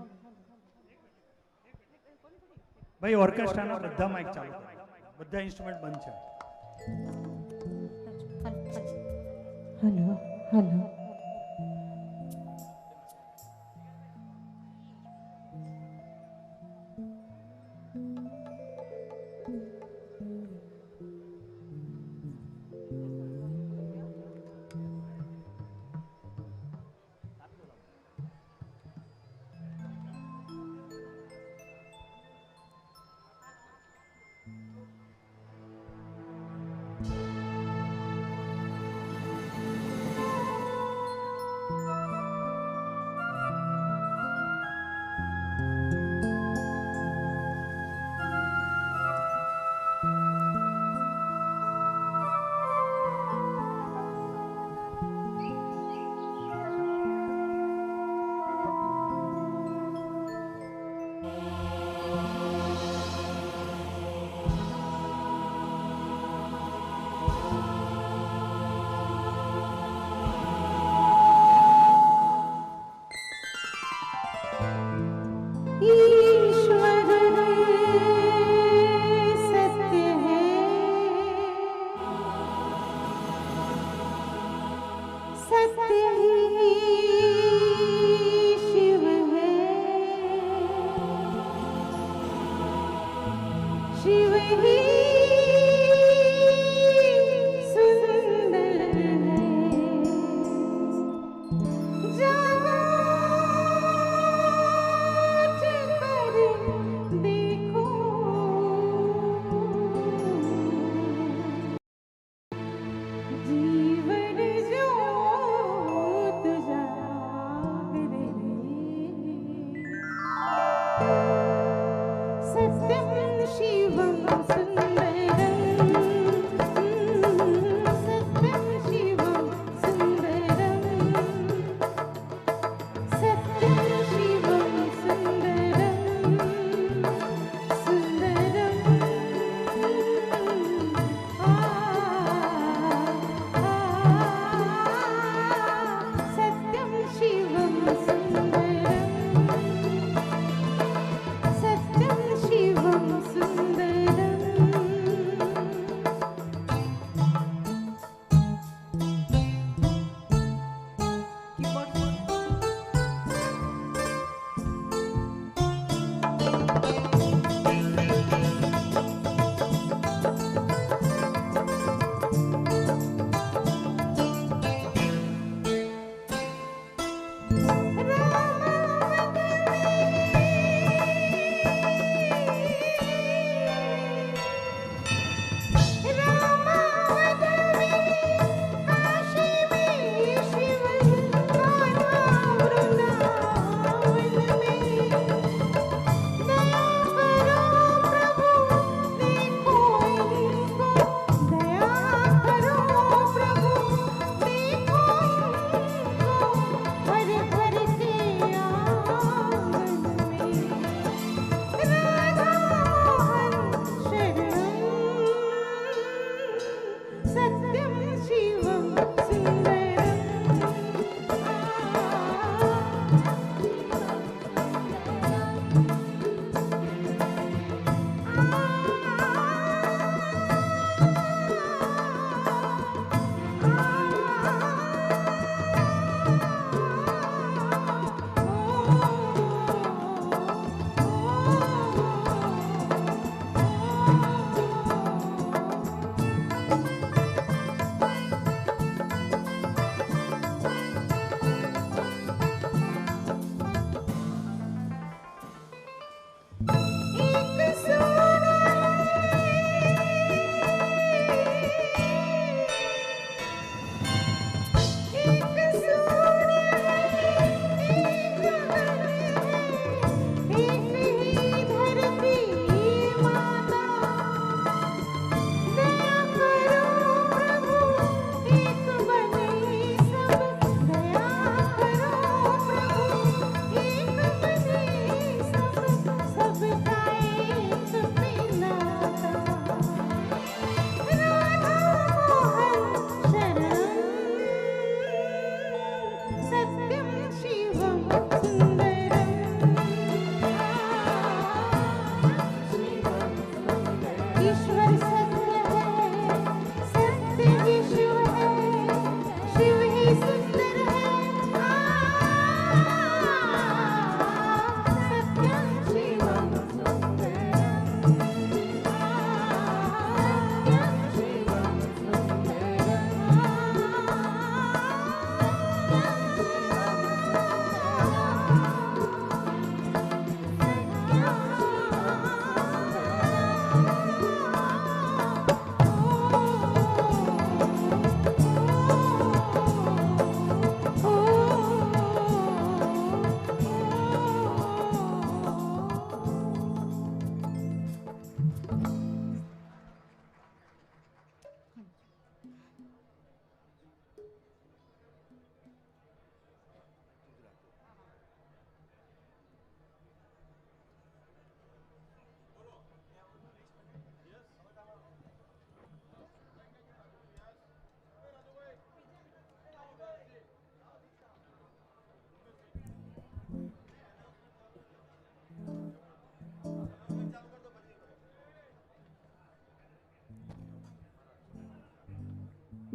ભાઈ ઓર્કેસ્ટ્રાના બધા માઇક ચાલુ કરો, બધા ઇન્સ્ટ્રુમેન્ટ બંધ છે। हेलो हेलो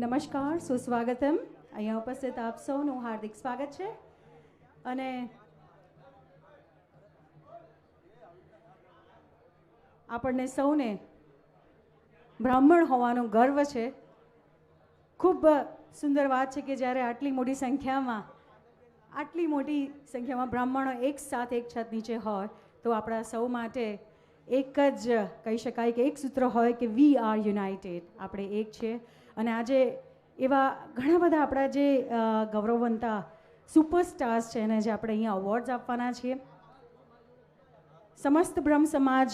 નમસ્કાર, સુસ્વાગતમ. અહીંયા ઉપસ્થિત આપ સૌનું હાર્દિક સ્વાગત છે અને આપણને સૌને બ્રાહ્મણ હોવાનો ગર્વ છે. ખૂબ સુંદર વાત છે કે જ્યારે આટલી મોટી સંખ્યામાં બ્રાહ્મણો એક સાથ એક છત નીચે હોય તો આપણા સૌ માટે એક જ કહી શકાય કે એક સૂત્ર હોય કે વી આર યુનાઇટેડ, આપણે એક છે. અને આજે એવા ઘણા બધા આપણા જે ગૌરવવંતા સુપરસ્ટાર્સ છે એને જે આપણે અહીંયા અવોર્ડ્સ આપવાના છીએ. સમસ્ત બ્રહ્મ સમાજ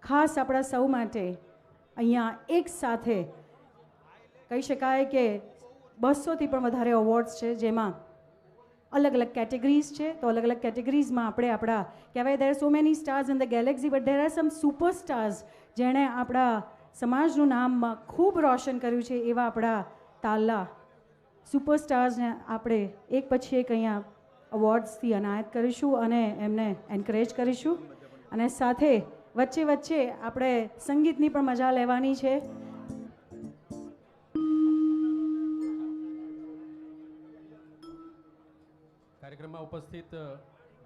ખાસ આપણા સૌ માટે અહીંયા એક સાથે કહી શકાય કે 200થી પણ વધારે અવોર્ડ્સ છે, જેમાં અલગ અલગ કેટેગરીઝ છે. તો અલગ અલગ કેટેગરીઝમાં આપણે આપણા કહેવાય there so many stars in the galaxy but there are some superstars જેણે આપણા સમાજનું નામ ખૂબ રોશન કર્યું છે. એવા આપણા તાલા સુપરસ્ટાર્સને આપણે એક પછી એક અહીંયા અવોર્ડ્સથી અનાયત કરીશું અને એમને એન્કરેજ કરીશું. અને સાથે વચ્ચે વચ્ચે આપણે સંગીતની પણ મજા લેવાની છે. કાર્યક્રમમાં ઉપસ્થિત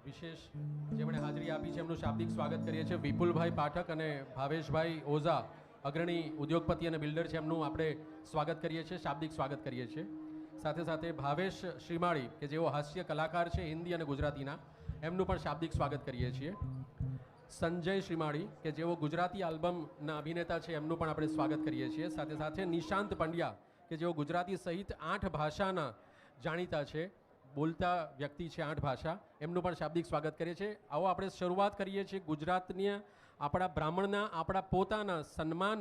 વિશેષ જેમણે હાજરી આપી છે એમનું શાબ્દિક સ્વાગત કરીએ છીએ. વિપુલભાઈ પાઠક અને ભાવેશભાઈ ઓઝા, અગ્રણી ઉદ્યોગપતિ અને બિલ્ડર છે, એમનું આપણે સ્વાગત કરીએ છીએ, શાબ્દિક સ્વાગત કરીએ છીએ. સાથે સાથે ભાવેશ શ્રીમાળી કે જેઓ હાસ્ય કલાકાર છે હિન્દી અને ગુજરાતીના, એમનું પણ શાબ્દિક સ્વાગત કરીએ છીએ. સંજય શ્રીમાળી કે જેઓ ગુજરાતી આલ્બમના અભિનેતા છે, એમનું પણ આપણે સ્વાગત કરીએ છીએ. સાથે સાથે નિશાંત પંડ્યા કે જેઓ ગુજરાતી સહિત 8 ભાષાના જાણીતા છે, બોલતા વ્યક્તિ છે 8 ભાષા, એમનું પણ શાબ્દિક સ્વાગત કરીએ છીએ. આવો આપણે શરૂઆત કરીએ છીએ ગુજરાતની આપણા બ્રાહ્મણના આપણા પોતાના સન્માન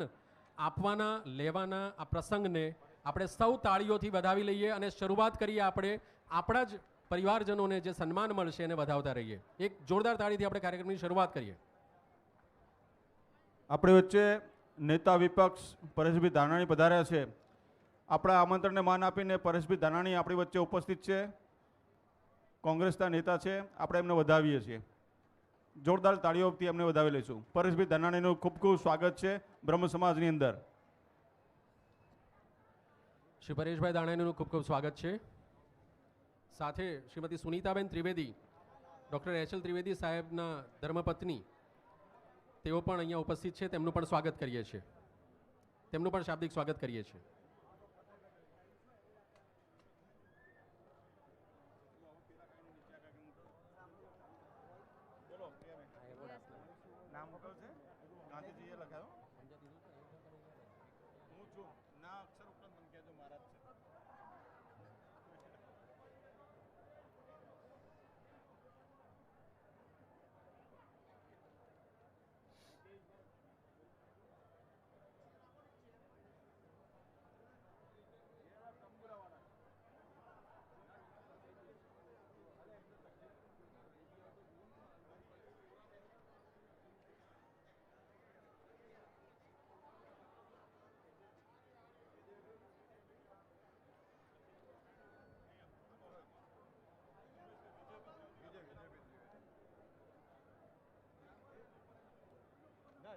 આપવાના લેવાના આ પ્રસંગને આપણે સૌ તાળીઓથી વધાવી લઈએ અને શરૂઆત કરીએ આપણે આપણા જ પરિવારજનોને જે સન્માન મળશે એને વધાવતા રહીએ. એક જોરદાર તાળીથી આપણે કાર્યક્રમની શરૂઆત કરીએ. આપણી વચ્ચે નેતા વિપક્ષ પરેશભાઈ ધાનાણી પધાર્યા છે. આપણા આમંત્રણને માન આપીને પરેશભાઈ ધાનાણી આપણી વચ્ચે ઉપસ્થિત છે, કોંગ્રેસના નેતા છે. આપણે એમને વધાવીએ છીએ, જોરદાર તાળીઓથી એમને વધાવી લઈશું. પરેશભાઈ ધાનાણીનું ખૂબ ખૂબ સ્વાગત છે બ્રહ્મ સમાજની અંદર. શ્રી પરેશભાઈ ધાનાણીનું ખૂબ ખૂબ સ્વાગત છે. સાથે શ્રીમતી સુનીતાબેન ત્રિવેદી, ડૉક્ટર એચ.એલ. ત્રિવેદી સાહેબના ધર્મપત્ની, તેઓ પણ અહીંયા ઉપસ્થિત છે, તેમનું પણ સ્વાગત કરીએ છીએ, તેમનું પણ શાબ્દિક સ્વાગત કરીએ છીએ.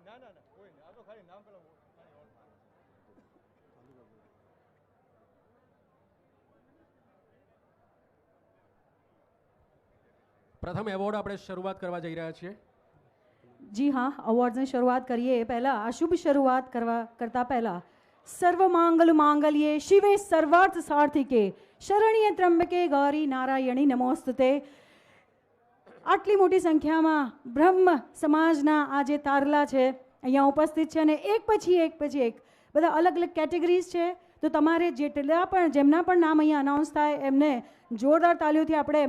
ના કોઈ નહીં, આ તો ખાલી નામ પેલા પ્રથમ એવોર્ડ આપણે શરૂઆત કરવા જઈ રહ્યા છીએ. જી હા, અવોર્ડ્સની શરૂઆત કરીએ એ પહેલાં આ શુભ શરૂઆત કરતા પહેલાં સર્વ માંગલ માંગલ્યે શિવે સર્વાર્થ સાર્થિકે શરણ્ય ત્રંબકે ગૌરી નારાયણી નમોસ્તુતે. આટલી મોટી સંખ્યામાં બ્રહ્મ સમાજના આ જે તારલા છે અહીંયા ઉપસ્થિત છે અને એક પછી એક બધા અલગ અલગ કેટેગરીઝ છે. તો તમારે જેટલા પણ જેમના પણ નામ અહીંયા અનાઉન્સ થાય એમને જોરદાર તાલીઓથી આપણે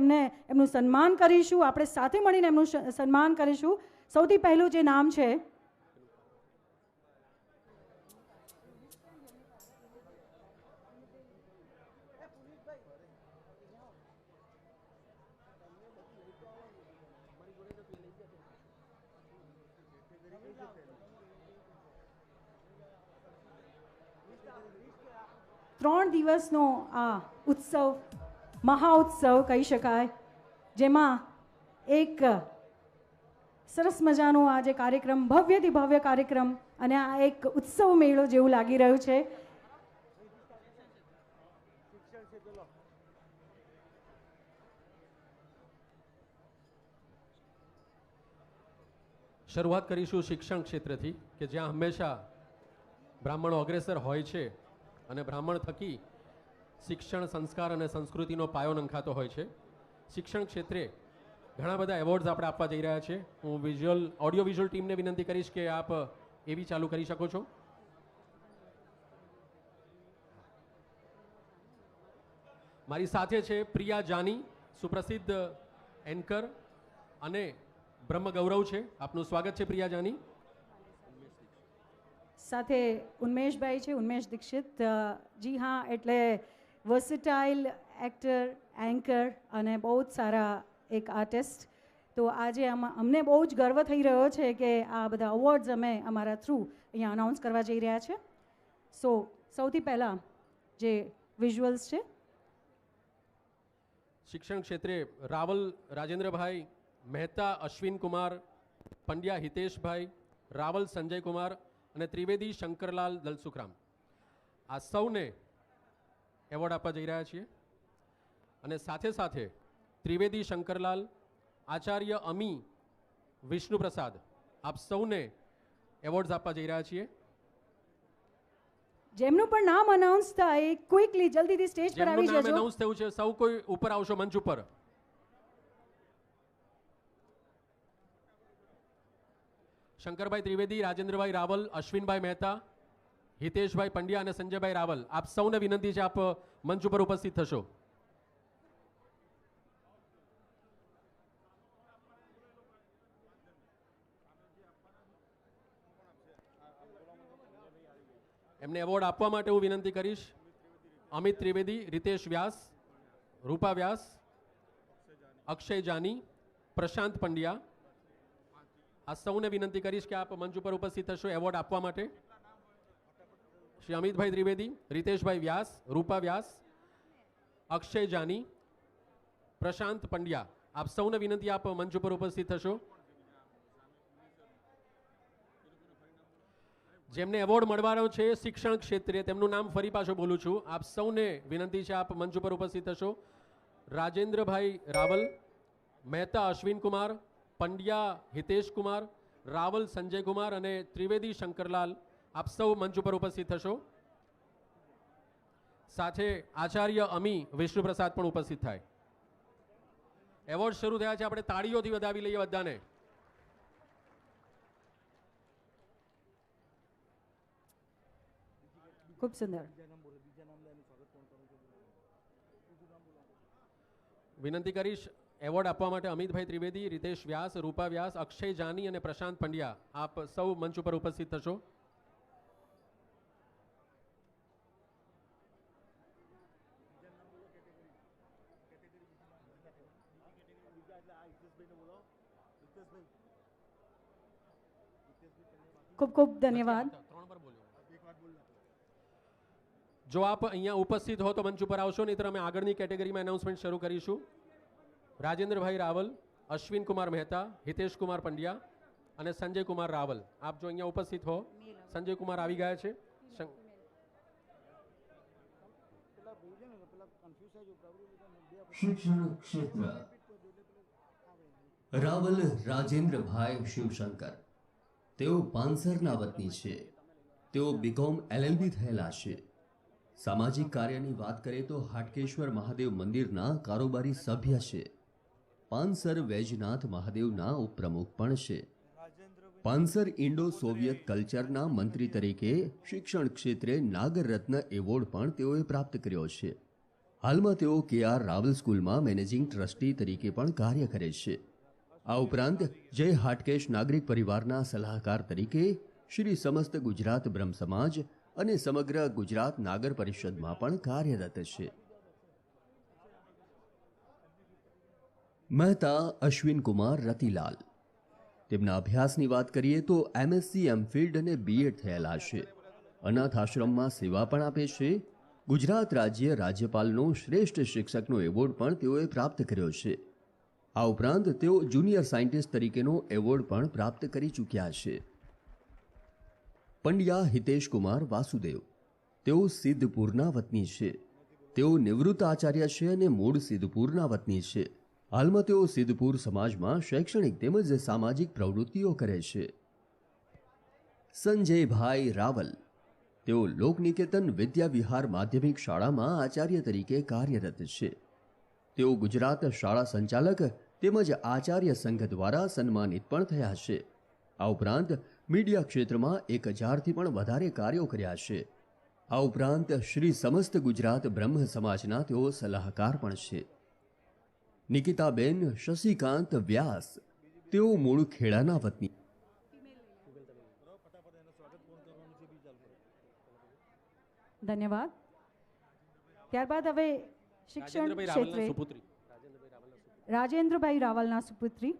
એમનું સન્માન કરીશું. આપણે સાથે મળીને એમનું સન્માન કરીશું. સૌથી પહેલું જે નામ છે ત્રણ દિવસનો આ ઉત્સવ, મહાઉત્સવ કહી શકાય, જેમાં એક સરસ મજાનો આ જે કાર્યક્રમ, ભવ્યથી ભવ્ય કાર્યક્રમ અને આ એક ઉત્સવ મેળો જેવું લાગી રહ્યું છે. શરૂઆત કરીશું શિક્ષણ ક્ષેત્રથી કે જ્યાં હંમેશા બ્રાહ્મણો અગ્રેસર હોય છે અને બ્રાહ્મણ થકી શિક્ષણ સંસ્કાર અને સંસ્કૃતિનો પાયો નંખાતો હોય છે. શિક્ષણ ક્ષેત્રે ઘણા બધા એવોર્ડ્સ આપણે આપવા જઈ રહ્યા છે. હું ઓડિયો વિઝ્યુઅલ ટીમને વિનંતી કરીશ કે આપ એવી ચાલુ કરી શકો છો. મારી સાથે છે પ્રિયા જાની, સુપ્રસિદ્ધ એન્કર અને બ્રહ્મ ગૌરવ છે. આપનું સ્વાગત છે પ્રિયા જાની. સાથે ઉન્મેશભાઈ છે, ઉન્મેશ દીક્ષિત. જી હા, એટલે વર્સેટાઇલ એક્ટર, એન્કર અને બહુ જ સારા એક આર્ટિસ્ટ. તો આજે અમને બહુ જ ગર્વ થઈ રહ્યો છે કે આ બધા અવોર્ડ્સ અમે અમારા થ્રુ અહીંયા અનાઉન્સ કરવા જઈ રહ્યા છે. સો સૌથી પહેલાં જે વિઝ્યુઅલ્સ છે, શિક્ષણ ક્ષેત્રે રાવલ રાજેન્દ્રભાઈ, મહેતા અશ્વિન કુમાર, પંડ્યા હિતેશભાઈ, રાવલ સંજય કુમાર અને ત્રિવેદી શંકરલાલ દલસુખરામ, આ સૌને એવોર્ડ આપવા જઈ રહ્યા છીએ. અને સાથે સાથે ત્રિવેદી શંકરલાલ, આચાર્ય અમી વિષ્ણુપ્રસાદ, આપ સૌને એવોર્ડ્સ આપવા જઈ રહ્યા છીએ. જેમનું પણ નામ અનાઉન્સ થાય ક્વિકલી જલ્દીથી સ્ટેજ પર આવી જેમનું નામ જજો. અનાઉન્સ થયું છે સૌ કોઈ ઉપર આવશો મંચ ઉપર. શંકરભાઈ ત્રિવેદી, રાજેન્દ્રભાઈ રાવલ, અશ્વિનભાઈ મહેતા, હિતેશભાઈ પંડ્યા અને સંજયભાઈ રાવલ, આપ સૌને વિનંતી છે આપ મંચ ઉપર ઉપસ્થિત થશો. એમને એવોર્ડ આપવા માટે હું વિનંતી કરીશ અમિત ત્રિવેદી, રીતેશ વ્યાસ, રૂપા વ્યાસ, અક્ષય જાની, પ્રશાંત પંડ્યા, આ સૌને વિનંતી કરીશ કે આપ મંચ ઉપર ઉપસ્થિત થશો એવોર્ડ આપવા માટે. શ્રી અમિતભાઈ ત્રિવેદી, રીતેશભાઈ વ્યાસ, રૂપા વ્યાસ, અક્ષય જાની, પ્રશાંત પંડ્યા, આપ સૌને વિનંતી આપ મંચ ઉપર ઉપસ્થિત થશો. જેમને એવોર્ડ મળવાનો છે શિક્ષણ ક્ષેત્રે, તેમનું નામ ફરી પાછો બોલું છું. આપ સૌને વિનંતી છે આપ મંચ ઉપર ઉપસ્થિત થશો. રાજેન્દ્રભાઈ રાવલ, મહેતા અશ્વિન કુમાર, પંડ્યા હિતેશ કુમાર, રાવલ સંજય કુમાર અને ત્રિવેદી શંકરલાલ, આપ સૌ મંચ ઉપર ઉપસ્થિત થશો. સાથે આચાર્ય અમી વિષ્ણુપ્રસાદ પણ ઉપસ્થિત થાય. એવોર્ડ શરૂ થયા છે, આપણે તાળીઓથી વધાવી લઈએ બધાને. ખૂબ સુંદર. વિનંતી કરીશ એવોર્ડ આપવા માટે અમિતભાઈ ત્રિવેદી, રીતેશ વ્યાસ, રૂપા વ્યાસ, અક્ષય જાની અને પ્રશાંત પંડ્યા, આપ સૌ મંચ ઉપર ઉપસ્થિત થશો. ખૂબ ખૂબ ધન્યવાદ. જો આપ અહીંયા ઉપસ્થિત હો તો મંચ ઉપર આવશો, નહીં તો અમે આગળની કેટેગરીમાં એનાઉન્સમેન્ટ શરૂ કરીશું. રાજેન્દ્રભાઈ રાવલ, અશ્વિન કુમાર મહેતા, હિતેશ કુમાર પંડ્યા અને સંજય કુમાર રાવલ, આપ જો અહીંયા ઉપસ્થિત હો. સંજય કુમાર આવી ગયા છે. શિક્ષણ ક્ષેત્ર રાવલ રાજેન્દ્રભાઈ શિવશંકર, તેઓ પાંસરના વતની છે. તેઓ બીકોમ LLB થયેલા છે. સામાજિક કાર્યની વાત કરીએ તો હાટકેશ્વર મહાદેવ મંદિરના કારોબારી સભ્ય છે. પાંસર વૈજનાથ મહાદેવના ઉપપ્રમુખ પણ છે. પાંસર ઇન્ડો સોવિયત કલ્ચરના મંત્રી તરીકે શિક્ષણ ક્ષેત્રે નાગર રત્ન એવોર્ડ પણ તેઓએ પ્રાપ્ત કર્યો છે. હાલમાં તેઓ KR રાવલ સ્કૂલમાં મેનેજિંગ ટ્રસ્ટી તરીકે પણ કાર્ય કરે છે. આ ઉપરાંત જય હાટકેશ નાગરિક પરિવારના સલાહકાર તરીકે શ્રી સમસ્ત ગુજરાત બ્રહ્મ સમાજ અને સમગ્ર ગુજરાત નાગર પરિષદમાં પણ કાર્યરત છે. મહેતા અશ્વિન કુમાર રતિલાલ, તેમના અભ્યાસની વાત કરીએ તો MSc MPhil અને BEd થયેલા છે. અનાથ આશ્રમમાં સેવા પણ આપે છે. ગુજરાત રાજ્ય રાજ્યપાલનો શ્રેષ્ઠ શિક્ષકનો એવોર્ડ પણ તેઓએ પ્રાપ્ત કર્યો છે. આ ઉપરાંત તેઓ જુનિયર સાયન્ટિસ્ટ તરીકેનો એવોર્ડ પણ પ્રાપ્ત કરી ચૂક્યા છે. પંડ્યા હિતેશ કુમાર વાસુદેવ, તેઓ સિદ્ધપુરના વતની છે. તેઓ નિવૃત્ત આચાર્ય છે અને મૂળ સિદ્ધપુરના વતની છે. હાલમાં તેઓ સિદ્ધપુર સમાજમાં શૈક્ષણિક તેમજ સામાજિક પ્રવૃત્તિઓ કરે છે. સંજયભાઈ રાવલ, તેઓ લોકનિકેતન વિદ્યાવિહાર માધ્યમિક શાળામાં આચાર્ય તરીકે કાર્યરત છે. તેઓ ગુજરાત શાળા સંચાલક તેમજ આચાર્ય સંઘ દ્વારા સન્માનિત પણ થયા છે. આ ઉપરાંત મીડિયા ક્ષેત્રમાં 1000થી પણ વધારે કાર્યો કર્યા છે. આ ઉપરાંત શ્રી સમસ્ત ગુજરાત બ્રહ્મ સમાજના તેઓ સલાહકાર પણ છે. નિકિતાબેન શશિકાંત વ્યાસ, તેઓ મૂળ ખેડાના વતની. ધન્યવાદ. ત્યારબાદ હવે શિક્ષણ ક્ષેત્રે રાજેન્દ્રભાઈ રાવલના સુપુત્રી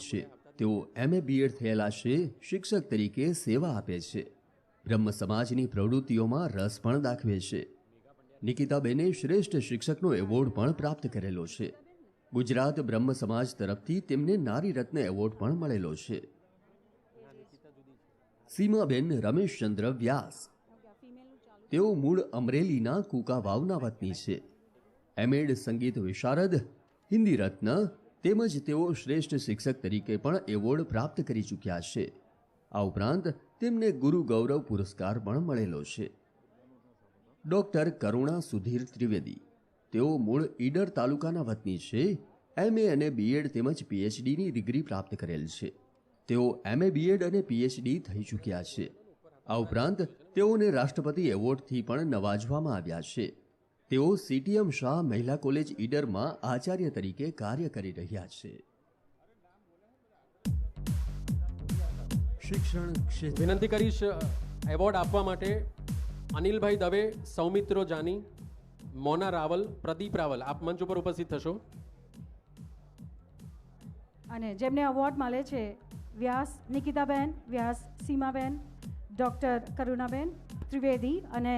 છે. તેઓ MA BEd થયેલા છે. શિક્ષક તરીકે સેવા આપે છે. બ્રહ્મ સમાજની પ્રવૃત્તિઓમાં રસ પણ દાખવે છે. નિકિતાબેને શ્રેષ્ઠ શિક્ષકનો એવોર્ડ પણ પ્રાપ્ત કરેલો છે. ગુજરાત બ્રહ્મ સમાજ તરફથી તેમને નારી રત્ન એવોર્ડ પણ મળેલો છે. સીમાબેન રમેશચંદ્ર વ્યાસ, તેઓ મૂળ અમરેલીના કુકાવાવના વતની છે. MAd સંગીત વિશારદ, હિન્દી રત્ન તેમજ તેઓ શ્રેષ્ઠ શિક્ષક તરીકે પણ એવોર્ડ પ્રાપ્ત કરી ચૂક્યા છે. આ ઉપરાંત તેમને ગુરુ ગૌરવ પુરસ્કાર પણ મળેલો છે. ડૉક્ટર કરુણા સુધીર ત્રિવેદી, તેઓ મૂળ ઈડર તાલુકાના વતની છે. MA અને BEd તેમજ PhDની ડિગ્રી પ્રાપ્ત કરેલ છે. તેઓ MA BEd અને PhD થઈ ચૂક્યા છે. આ ઉપરાંત તેઓને રાષ્ટ્રપતિ એવોર્ડથી પણ નવાજવામાં આવ્યા છે. તેઓ CTM શાહ મહિલા કોલેજ ઈડરમાં આચાર્ય તરીકે કાર્ય કરી રહ્યા છે. શિક્ષણ ક્ષેત્ર વિનંતી કરીશ એવોર્ડ આપવા માટે અનિલભાઈ દવે, સૌમિત્રો જાની, મોના રાવલ, પ્રદીપ રાવલ, આપ મંચ ઉપર ઉપસ્થિત થશો. અને જેમને એવોર્ડ મળે છે વ્યાસ નિકિતાબેન વ્યાસ, સીમાબેન, ડૉક્ટર કરુણાબેન ત્રિવેદી અને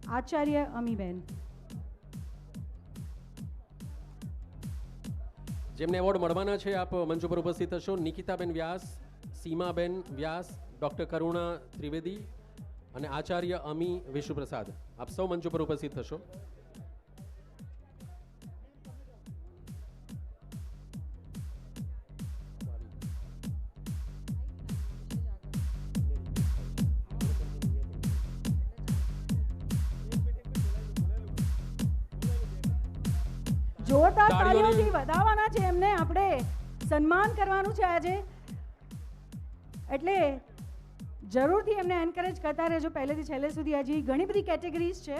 આચાર્ય અમીબેન. જેમને એવોર્ડ મળવાના છે આપ મંચ ઉપર ઉપસ્થિત થશો. નિકિતાબેન વ્યાસ, સીમાબેન વ્યાસ, ડૉક્ટર કરુણા ત્રિવેદી અને આચાર્ય અમી વિષ્ણુપ્રસાદ, આપ સૌ મંચ ઉપર ઉપસ્થિત થશો. જોરદાર તાળીઓથી વધાવવાના છે એમને, આપણે સન્માન કરવાનું છે આજે, એટલે જરૂરથી એમને એન્કરેજ કરતા રહેજો પહેલેથી છેલ્લે સુધી. હજી ઘણી બધી કેટેગરીઝ છે.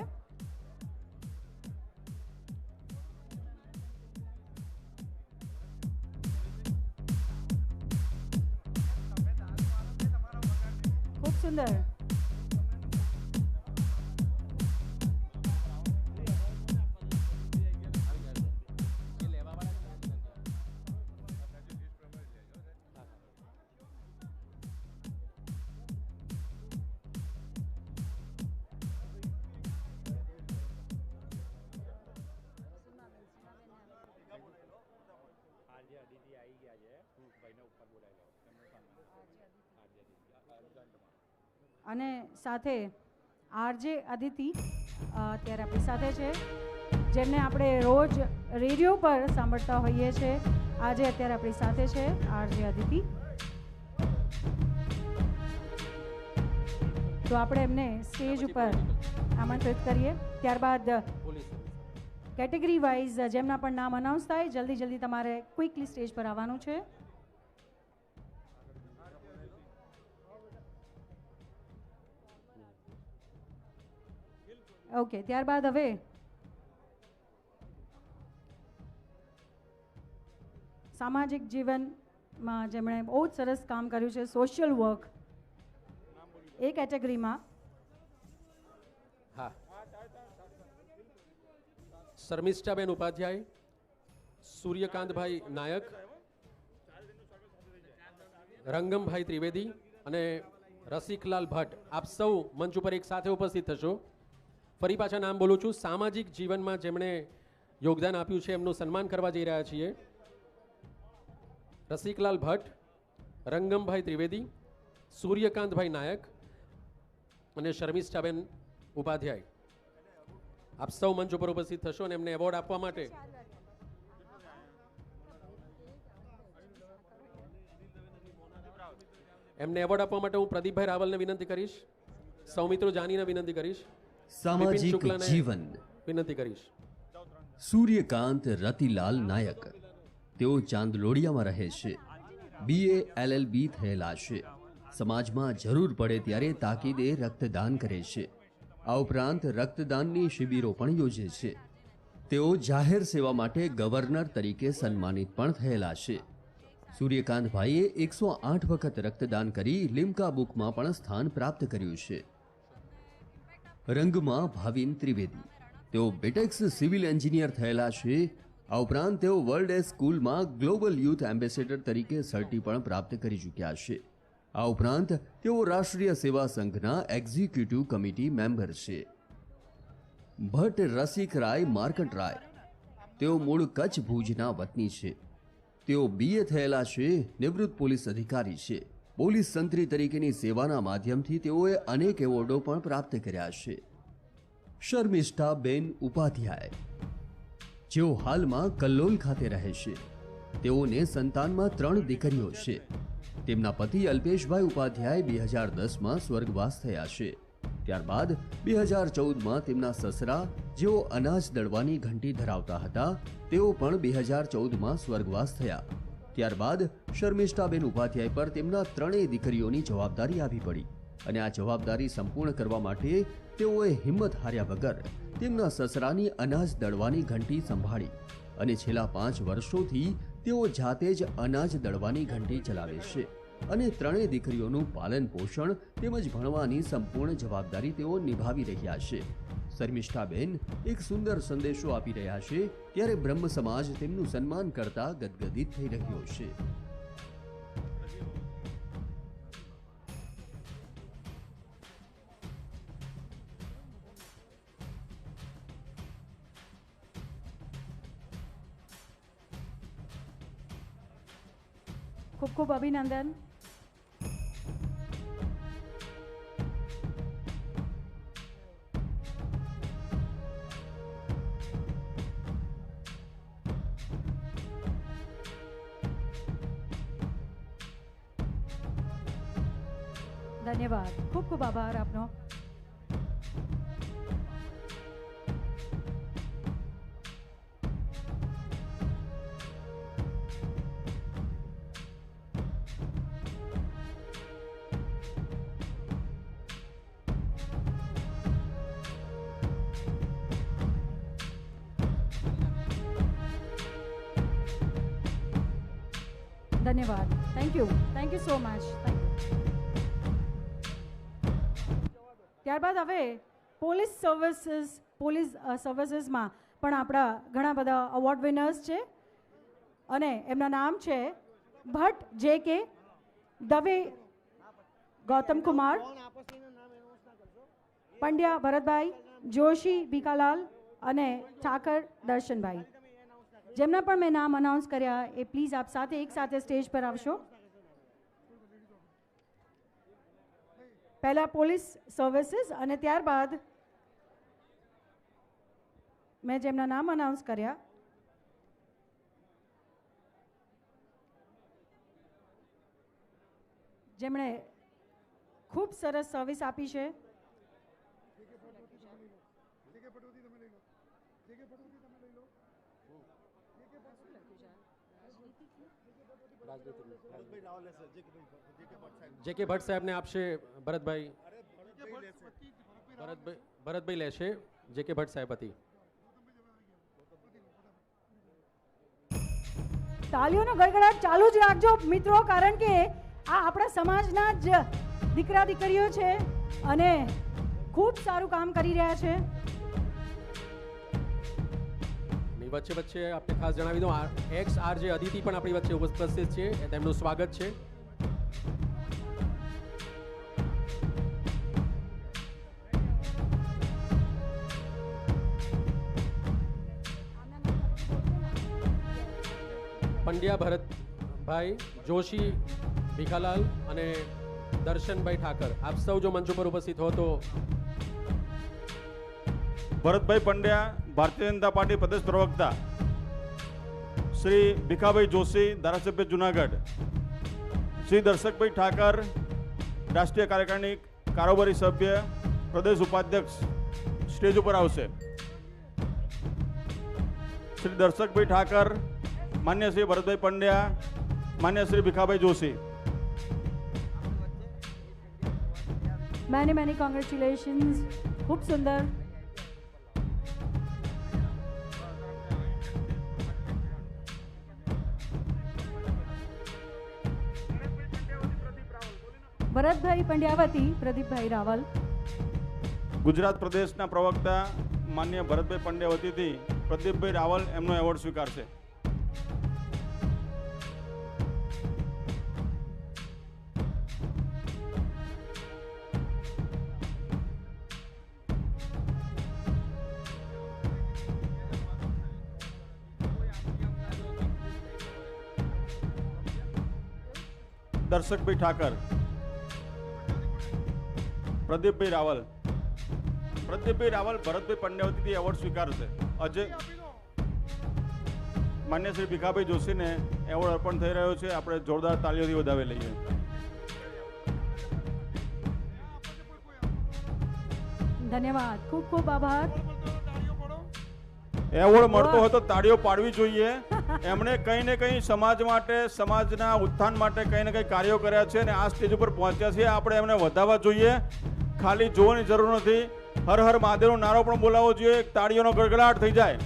ખૂબ સુંદર. અને સાથે આરજે અદિતિ અત્યારે આપણી સાથે છે, જેમને આપણે રોજ રેડિયો પર સાંભળતા હોઈએ છીએ. આજે અત્યારે આપણી સાથે છે આરજે અદિતિ. તો આપણે એમને સ્ટેજ ઉપર આમંત્રિત કરીએ. ત્યારબાદ કેટેગરી વાઇઝ જેમના પણ નામ અનાઉન્સ થાય જલ્દી જલ્દી તમારે ક્વિકલી સ્ટેજ પર આવવાનું છે. ઓકે, ત્યારબાદ હવે સામાજિક જીવનમાં જેમણે બહુ જ સરસ કામ કર્યું છે, સોશિયલ વર્ક, એ કેટેગરીમાં હા શર્મિષ્ઠાબેન ઉપાધ્યાય, સૂર્યકાંતભાઈ નાયક, રંગમભાઈ ત્રિવેદી અને રસિકલાલ ભટ્ટ, આપ સૌ મંચ ઉપર એક સાથે ઉપસ્થિત થશો. ફરી પાછા નામ બોલું છું. સામાજિક જીવનમાં જેમણે યોગદાન આપ્યું છે એમનું સન્માન કરવા જઈ રહ્યા છીએ. રસિકલાલ ભટ્ટ, રંગમભાઈ ત્રિવેદી, સૂર્યકાંતભાઈ નાયક અને શર્મિષ્ઠાબેન ઉપાધ્યાય. આપ સૌ મંચ ઉપર ઉપસ્થિત થશો અને એમને એવોર્ડ આપવા માટે હું પ્રદીપભાઈ રાવલને વિનંતી કરીશ, સૌમિત્રો જાનીને વિનંતી કરીશ, સામાજિક જીવન વિનંતી કરીશ. સૂર્યકાંત રતિલાલ નાયક, તેઓ ચાંદલોડિયામાં રહે છે. BA LLB થયેલા છે. સમાજમાં જરૂર પડે ત્યારે તાકીદે રક્તદાન કરે છે. આ ઉપરાંત રક્તદાનની શિબિરો પણ યોજે છે. તેઓ જાહેર સેવા માટે ગવર્નર તરીકે સન્માનિત પણ થયેલા છે. સૂર્યકાંતભાઈએ 108 વખત રક્તદાન કરી લિમ્કા બુકમાં પણ સ્થાન પ્રાપ્ત કર્યું છે. રંગમાં ભાવિન ત્રિવેદી, તેઓ બેટેક્સ સિવિલ એન્જિનિયર થયેલા છે. આ ઉપરાંત તેઓ વર્લ્ડ એ સ્કૂલમાં ગ્લોબલ યુથ એમ્બેસેડર તરીકે સર્ટી પણ પ્રાપ્ત કરી ચૂક્યા છે. આ ઉપરાંત તેઓ રાષ્ટ્રીય સેવા સંઘના એક્ઝિક્યુટિવ કમિટી મેમ્બર છે. ભટ્ટ રસિકરાય માર્કટરાય, તેઓ મૂળ કચ્છ ભુજના વતની છે. તેઓ BA થયેલા છે, નિવૃત્ત પોલીસ અધિકારી છે. પોલીસ તંત્રી તરીકેની સેવાના માધ્યમથી તેઓએ અનેક એવોર્ડો પણ પ્રાપ્ત કર્યા છે. શર્મિષ્ઠાબેન ઉપાધ્યાય, જેઓ હાલમાં કલ્લોલ ખાતે રહે છે. તેઓને સંતાનમાં 3 દીકરીઓ છે. તેમના પતિ અલ્પેશભાઈ ઉપાધ્યાય 2010માં સ્વર્ગવાસ થયા છે. ત્યારબાદ 2014માં તેમના સસરા, જેઓ અનાજ દળવાની ઘંટી ધરાવતા હતા, તેઓ પણ 2014માં સ્વર્ગવાસ થયા. ત્યારબાદ શર્મિષ્ઠાબેન ઉપાધ્યાય પર તેમના 3 દીકરીઓની જવાબદારી આવી પડી અને આ જવાબદારી સંપૂર્ણ કરવા માટે તેઓએ હિંમત હાર્યા વગર તેમના સસરાની અનાજ દળવાની ઘંટી સંભાળી અને છેલ્લા 5 વર્ષોથી તેઓ જાતે જ અનાજ દળવાની ઘંટી ચલાવે છે અને 3 દીકરીઓનું પાલન પોષણ તેમજ ભણવાની સંપૂર્ણ જવાબદારી તેઓ નિભાવી રહ્યા છે. શર્મિષ્ઠાબેન એક સુંદર સંદેશો આપી રહ્યા છે, ત્યારે બ્રહ્મ સમાજ તેમનું સન્માન કરતા ગદગદિત થઈ રહ્યો છે. ખૂબ ખૂબ અભિનંદન. ધન્યવાદ. ખૂબ ખૂબ આભાર આપનો. ધન્યવાદ. Thank you so much. ત્યારબાદ હવે પોલીસ સર્વિસીસમાં પણ આપણા ઘણા બધા અવોર્ડ વિનર્સ છે અને એમના નામ છે ભટ્ટ JK, દવે ગૌતમ કુમાર, પંડ્યા ભરતભાઈ, જોશી ભીખાલાલ અને ઠાકર દર્શનભાઈ. જેમના પણ મેં નામ અનાઉન્સ કર્યા એ પ્લીઝ આપ સાથે એક સાથે સ્ટેજ પર આવશો. પહેલા પોલીસ સર્વિસીસ અને ત્યારબાદ મેં જેમના નામ અનાઉન્સ કર્યા જેમણે ખૂબ સરસ સર્વિસ આપી છે. JK ભટ્ટ સાહેબને આપશે ભરતભાઈ લેશે. JK ભટ્ટ સાહેબ હતી. તાલીઓનો ગડગડાટ ચાલુ જ રાખજો મિત્રો, કારણ કે આ આપણા સમાજના જ દીકરા દીકરીઓ છે અને ખૂબ સારું કામ કરી રહ્યા છે. વચ્ચે આપણે ખાસ જણાવી દઉં, એક્સ RJ અદિતિ પણ આપણી વચ્ચે ઉપસ્થિત છે. તેમનું સ્વાગત છે. પંડ્યા ભરતભાઈ, જોશી ભીખાલાલ અને દર્શનભાઈ ઠાકર, આપ સૌ જો મંચ ઉપર ઉપસ્થિત હો તો. ભરતભાઈ પંડ્યા, ભારતીય જનતા પાર્ટી પ્રદેશ પ્રવક્તા. શ્રી ભીખાભાઈ જોશી, ધારાસભ્ય જુનાગઢ. શ્રી દર્શકભાઈ ઠાકર, રાષ્ટ્રીય કાર્યકારિણી કારોબારી સભ્ય, પ્રદેશ ઉપાધ્યક્ષ, સ્ટેજ ઉપર આવશે. શ્રી દર્શકભાઈ ઠાકર, માન્ય શ્રી ભરતભાઈ પંડ્યા, માન્ય શ્રી ભીખાભાઈ જોશી. मैनी कॉन्ग्रेचुलेशंस, खूब सुंदर. ભરતભાઈ પંડ્યાવતી, પ્રદીપભાઈ રાવલ. ગુજરાત પ્રદેશના પ્રવક્તા માન્ય ભરતભાઈ પંડ્યા વતીથી પ્રદીપભાઈ રાવલ એમનો એવોર્ડ સ્વીકારશે. દર્શકભાઈ ઠાકર, પ્રદીપભાઈ રાવલ. પ્રદીપભાઈ રાવલ ભરતભાઈ પંડ્યાવતીથી એવોર્ડ સ્વીકારશે. માન્ય શ્રી ભીખાભાઈ જોશીને એવોર્ડ અર્પણ થઈ રહ્યો છે. આપણે જોરદાર તાળીઓથી વધાવી લઈએ. ધન્યવાદ, ખૂબ ખૂબ આભાર. એવોર્ડ મળતો હોય તો તાળીઓ પાડવી જોઈએ. એમણે કંઈ ને કંઈ સમાજ માટે, સમાજના ઉત્થાન માટે કંઈ ને કંઈ કાર્યો કર્યા છે અને આ સ્ટેજ ઉપર પહોંચ્યા છે. આપણે એમને વધાવવા જોઈએ, ખાલી જોવાની જરૂર નથી. હર હર મહાદેવનો નારો પણ બોલાવવો જોઈએ. તાળીઓનો ગડગડાટ થઈ જાય.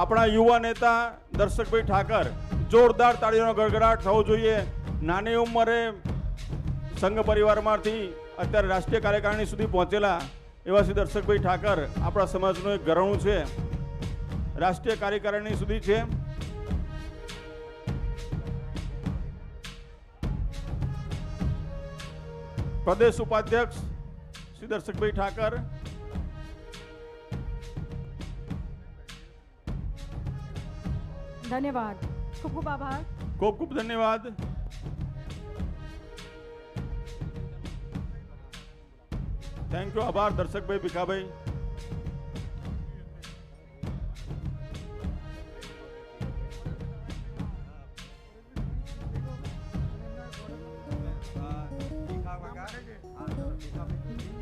આપણા યુવા નેતા દર્શકભાઈ ઠાકર, જોરદાર તાળીઓનો ગડગડાટ થવો જોઈએ. નાની ઉંમરે સંઘ પરિવારમાંથી અત્યારે રાષ્ટ્રીય કાર્યકારિણી સુધી પહોંચેલા એવા શ્રી દર્શકભાઈ ઠાકર આપણા સમાજનું એક ઘરણું છે. રાષ્ટ્રીય કાર્યકારિણી સુધી છે. પ્રદેશ ઉપાધ્યક્ષ શ્રી દર્શકભાઈ ઠાકર. ધન્યવાદ, ખૂબ ખૂબ આભાર. ખૂબ ખૂબ ધન્યવાદ. થેન્ક યુ, આભાર દર્શકભાઈ ભીખાભાઈ.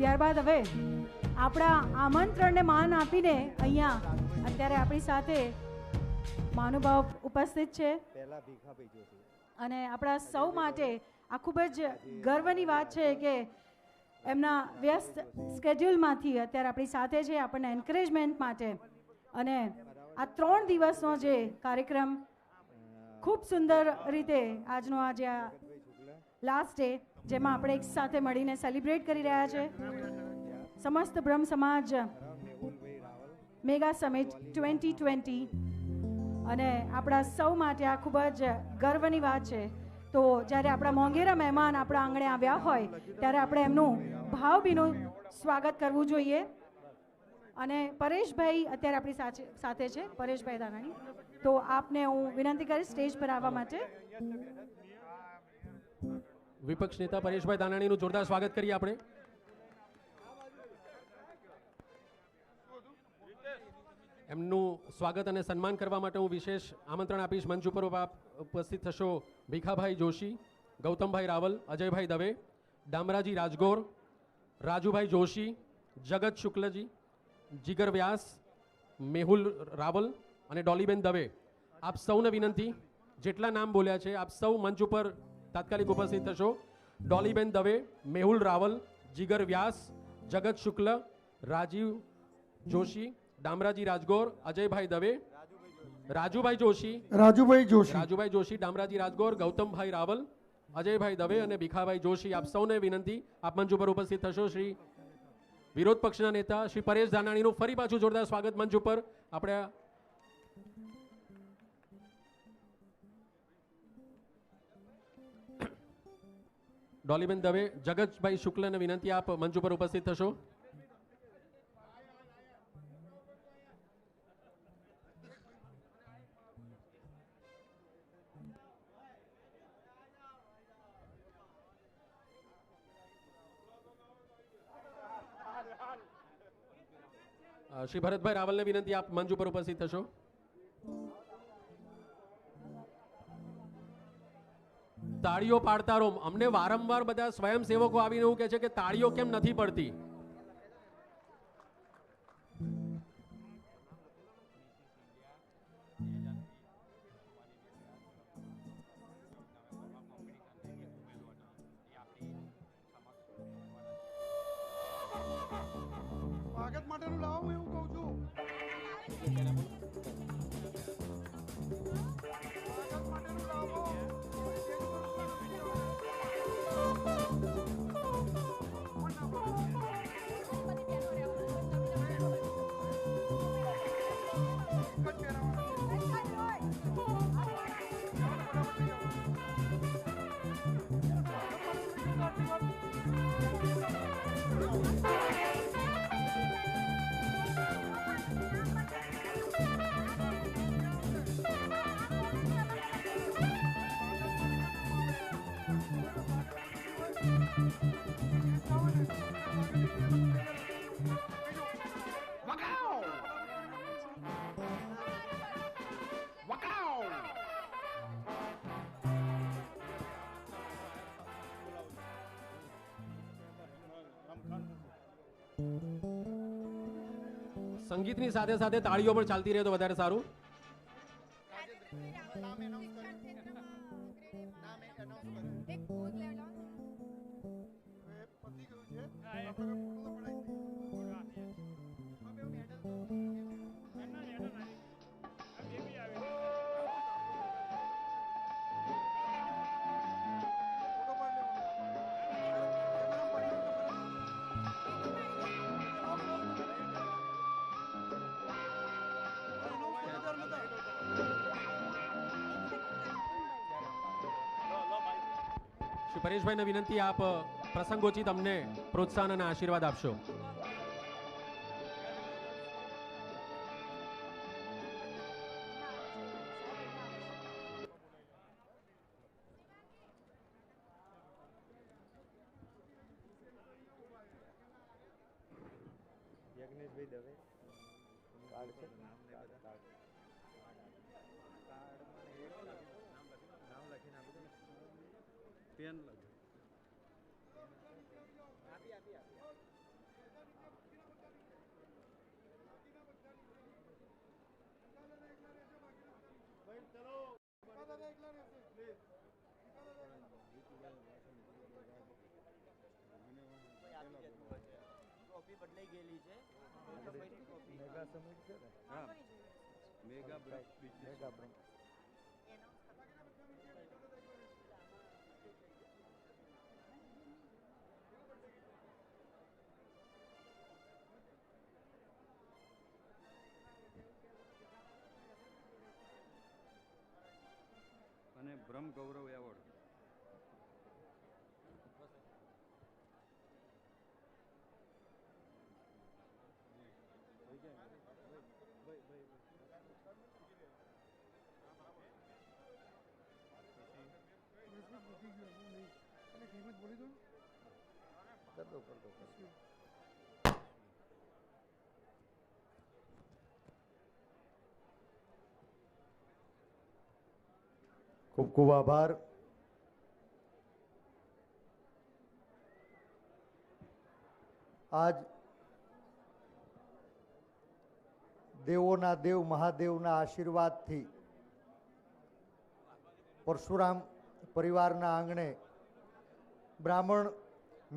ત્યારબાદ હવે આપણા આમંત્રણને માન આપીને અહીંયા અત્યારે આપણી સાથે મહાનુભાવ ઉપસ્થિત છે અને આપણા સૌ માટે આ ખૂબ જ ગર્વની વાત છે કે એમના વ્યસ્ત સ્કેડ્યુલમાંથી અત્યારે આપણી સાથે છે આપણને એન્કરેજમેન્ટ માટે. અને આ 3 દિવસનો જે કાર્યક્રમ ખૂબ સુંદર રીતે આજનો આ જે લાસ્ટ ડે જેમાં આપણે એક સાથે મળીને સેલિબ્રેટ કરી રહ્યા છે સમસ્ત બ્રહ્મ સમાજ મેગા સમિટ 2020. અને આપણા સૌ માટે આ ખૂબ જ ગર્વની વાત છે. તો જ્યારે આપણા મોંઘેરા મહેમાન આપણા આંગણે આવ્યા હોય ત્યારે આપણે એમનું ભાવભીનું સ્વાગત કરવું જોઈએ. અને પરેશભાઈ અત્યારે આપણી સાથે છે, પરેશભાઈ દાનાણી. તો આપને હું વિનંતી કરીશ સ્ટેજ પર આવવા માટે. વિપક્ષ નેતા પરેશભાઈ દાનાણીનું જોરદાર સ્વાગત કરીએ આપણે. એમનું સ્વાગત અને સન્માન કરવા માટે હું વિશેષ આમંત્રણ આપીશ. મંચ ઉપર ઉપસ્થિત થશો ભીખાભાઈ જોશી, ગૌતમભાઈ રાવલ, અજયભાઈ દવે, ડામરાજી રાજગોર, રાજુભાઈ જોશી, જગત શુક્લજી, જીગર વ્યાસ, મેહુલ રાવલ અને ડોલીબેન દવે. આપ સૌને વિનંતી, જેટલા નામ બોલ્યા છે આપ સૌ મંચ ઉપર તાત્કાલિક ઉપસ્થિત થશો. ડોલીબેન દવે, મેહુલ રાવલ, જીગર વ્યાસ, જગત શુક્લ, રાજીવ જોશી, ડામરાજી રાજગોર, અજયભાઈ દવે, રાજુભાઈ જોશી, ડામરાજી રાજગોર, ગૌતમભાઈ રાવલ, અજયભાઈ દવે અને ભીખાભાઈ જોશી. આપ સૌને વિનંતી, આપ મંચ ઉપર ઉપસ્થિત થશો. શ્રી વિરોધ પક્ષના નેતા શ્રી પરેશ ધાનાણીનું ફરી પાછું જોરદાર સ્વાગત મંચ ઉપર. આપણે ડોલીબેન દવે, જગતભાઈ શુક્લને વિનંતી, આપ મંચ ઉપર ઉપસ્થિત થશો. શ્રી ભરતભાઈ રાવલને વિનંતી, આપ મંચ ઉપર ઉપસ્થિત થશો. તાળીઓ પાડતા રહો. અમને વારંવાર બધા સ્વયંસેવકો આવીને એવું કહે છે કે તાળીઓ કેમ નથી પડતી. સ્વાગત માટેનું લાવો, હું એવું કહું છું. સ્વાગત માટેનું લાવો. સંગીતની સાથે સાથે તાળીઓ પણ ચાલતી રહે તો વધારે સારું. શ્રી પરેશભાઈને વિનંતી, આપ પ્રસંગોચિત અમને પ્રોત્સાહન અને આશીર્વાદ આપશો. યજ્ઞેશભાઈ દવે કાર્ડ છે, નામ લખીને આપી દો, પેન લખો. કોપી બદલાઈ ગયેલી છે. મેગા સમિટ છે ને? હા, મેગા મેગા અને બ્રહ્મ ગૌરવ એવોર્ડ. ખૂબ ખૂબ આભાર. આજ દેવોના દેવ મહાદેવના આશીર્વાદથી પરશુરામ પરિવારના આંગણે બ્રાહ્મણ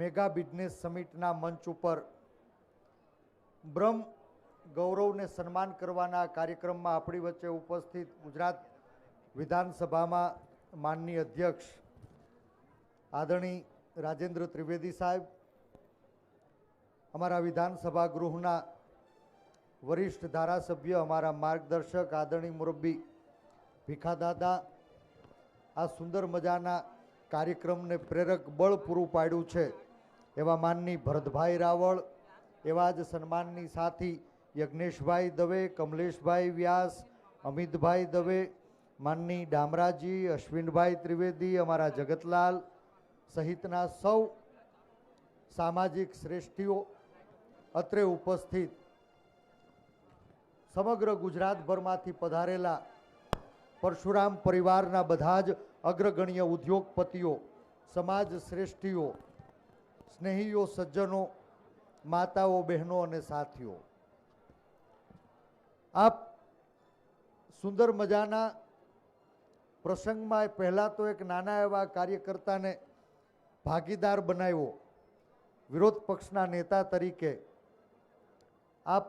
મેગા બિઝનેસ સમિટના મંચ ઉપર બ્રહ્મ ગૌરવને સન્માન કરવાના કાર્યક્રમમાં આપણી વચ્ચે ઉપસ્થિત ગુજરાત વિધાનસભામાં માનનીય અધ્યક્ષ આદરણીય રાજેન્દ્ર ત્રિવેદી સાહેબ, અમારા વિધાનસભા ગૃહના વરિષ્ઠ ધારાસભ્ય, અમારા માર્ગદર્શક આદરણીય મુરબ્બી ભીખાદાદા, આ સુંદર મજાના કાર્યક્રમને પ્રેરક બળ પૂરું પાડ્યું છે એવા માનની ભરતભાઈ રાવળ, એવા જ સન્માનની સાથી યજ્ઞેશભાઈ દવે, કમલેશભાઈ વ્યાસ, અમિતભાઈ દવે, માનની ડામરાજી, અશ્વિનભાઈ ત્રિવેદી, અમારા જગતલાલ સહિતના સૌ સામાજિક શ્રેષ્ઠીઓ, અત્રે ઉપસ્થિત સમગ્ર ગુજરાતભરમાંથી પધારેલા પરશુરામ પરિવારના બધા જ અગ્રગણ્ય ઉદ્યોગપતિઓ, સમાજ શ્રેષ્ઠીઓ, સ્નેહીઓ, સજ્જનો, માતાઓ, બહેનો અને સાથીઓ, આપ સુંદર મજાના પ્રસંગમાં પહેલાં તો એક નાના એવા કાર્યકર્તાને ભાગીદાર બનાવ્યો વિરોધ પક્ષના નેતા તરીકે. આપ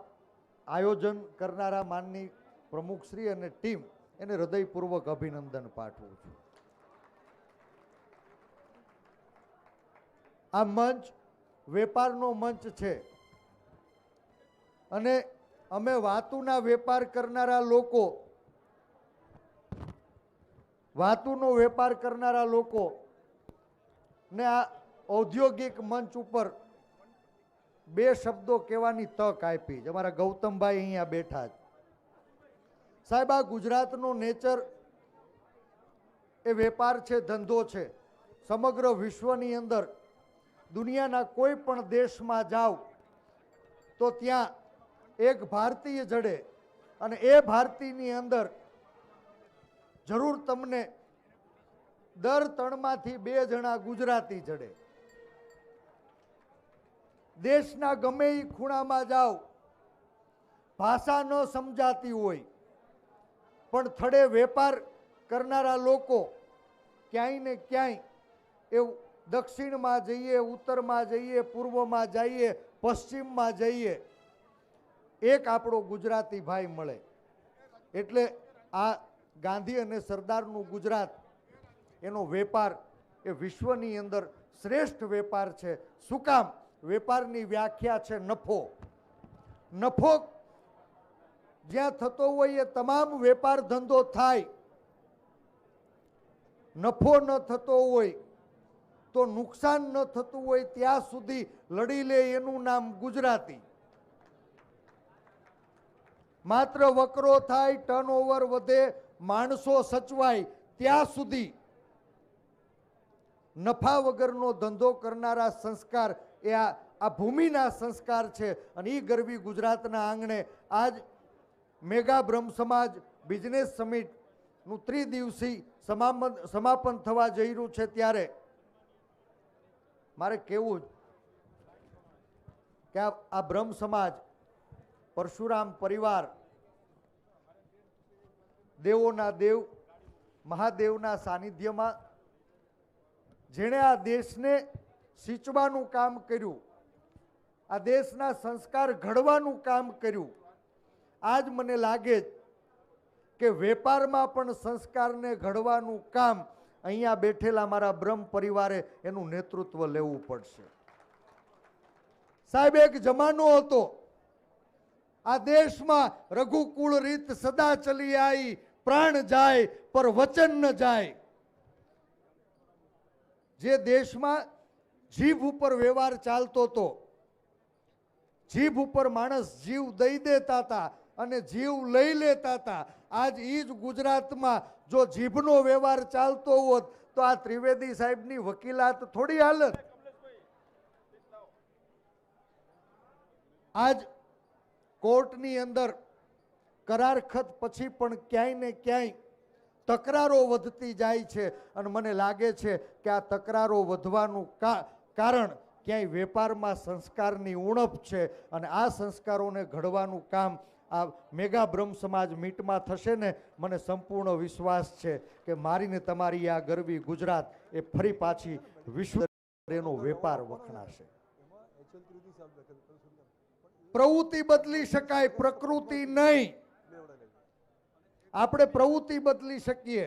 આયોજન કરનારા માનની પ્રમુખશ્રી અને ટીમ એને હૃદયપૂર્વક અભિનંદન પાઠવું છું. આ મંચ વેપારનો મંચ છે અને અમે વાતુના વેપાર કરનારા લોકો, વાતુનો વેપાર કરનારા લોકો ને આ ઔદ્યોગિક મંચ ઉપર બે શબ્દો કહેવાની તક આપી. અમારા ગૌતમભાઈ અહીંયા બેઠા છે. સાહેબ, આ ગુજરાતનો નેચર એ વેપાર છે, ધંધો છે. સમગ્ર વિશ્વની અંદર દુનિયાના કોઈ પણ દેશમાં જાઓ તો ત્યાં એક ભારતીય જડે અને એ ભારતીયની અંદર જરૂર તમને દર 3માંથી 2 જણા ગુજરાતી જડે. દેશના ગમે એ ખૂણામાં જાઓ, ભાષા ન સમજાતી હોય પણ થડે વેપાર કરનારા લોકો ક્યાંય ને ક્યાંય એવું દક્ષિણમાં જઈએ, ઉત્તરમાં જઈએ, પૂર્વમાં જઈએ, પશ્ચિમમાં જઈએ, એક આપણો ગુજરાતી ભાઈ મળે. એટલે આ ગાંધી અને સરદારનું ગુજરાત, એનો વેપાર એ વિશ્વની અંદર શ્રેષ્ઠ વેપાર છે. શું કામ? વેપારની વ્યાખ્યા છે નફો. નફો જ્યાં થતો હોય એ તમામ વેપાર ધંધો થાય. નફો ન થતો હોય તો નુકસાન ન થતું હોય ત્યાં સુધી લડી લે એનું નામ ગુજરાતી. માત્ર વકરો થાય, ટર્નઓવર વધે, માણસો સચવાય ત્યાં સુધી નફા વગરનો ધંધો કરનારા સંસ્કાર એ આ ભૂમિના સંસ્કાર છે. અને એ ગરવી ગુજરાતના આંગણે આજ મેગા બ્રહ્મ સમાજ બિઝનેસ સમિટનું 3 દિવસીય સમાપન થવા જઈ રહ્યું છે. ત્યારે મારે કહેવું કે આ બ્રહ્મ સમાજ, પરશુરામ પરિવાર, દેવોના દેવ મહાદેવના સાનિધ્યમાં જેણે આ દેશને સિંચવાનું કામ કર્યું, આ દેશના સંસ્કાર ઘડવાનું કામ કર્યું, આજ મને લાગે કે વેપારમાં પણ સંસ્કારને ઘડવાનું કામ અહીંયા બેઠેલા મારા બ્રહ્મ પરિવારે એનું નેતૃત્વ લેવું પડશે. સાહેબ, એક જમાનો હતો, આ દેશમાં રઘુકુળ રીત સદા ચલી આવી, પ્રાણ જાય પર વચન ન જાય. જે દેશમાં જીભ ઉપર વ્યવહાર ચાલતો હતો, જીભ ઉપર માણસ જીવ દઈ દેતા હતા અને જીવ લઈ લેતા હતા. આજ એ જ ગુજરાતમાં જો જીભનો વ્યવહાર ચાલતો હોત તો આ ત્રિવેદી સાહેબની વકીલાત થોડી હાલત. આજ કોર્ટની અંદર કરારખત પછી પણ ક્યાંય ને ક્યાંય તકરારો વધતી જાય છે. અને મને લાગે છે કે આ તકરારો વધવાનું કારણ ક્યાંય વેપારમાં સંસ્કારની ઉણપ છે. અને આ સંસ્કારોને ઘડવાનું કામ આ મેગા બ્રહ્મ સમાજ મીટમાં થશે ને, મને સંપૂર્ણ વિશ્વાસ છે કે મારી ને તમારી આ ગરવી ગુજરાત એ ફરી પાછી વિશ્વ એનો વેપાર વખણાશે. પ્રવૃત્તિ બદલી શકાય, પ્રકૃતિ નહીં. આપણે પ્રવૃત્તિ બદલી શકીએ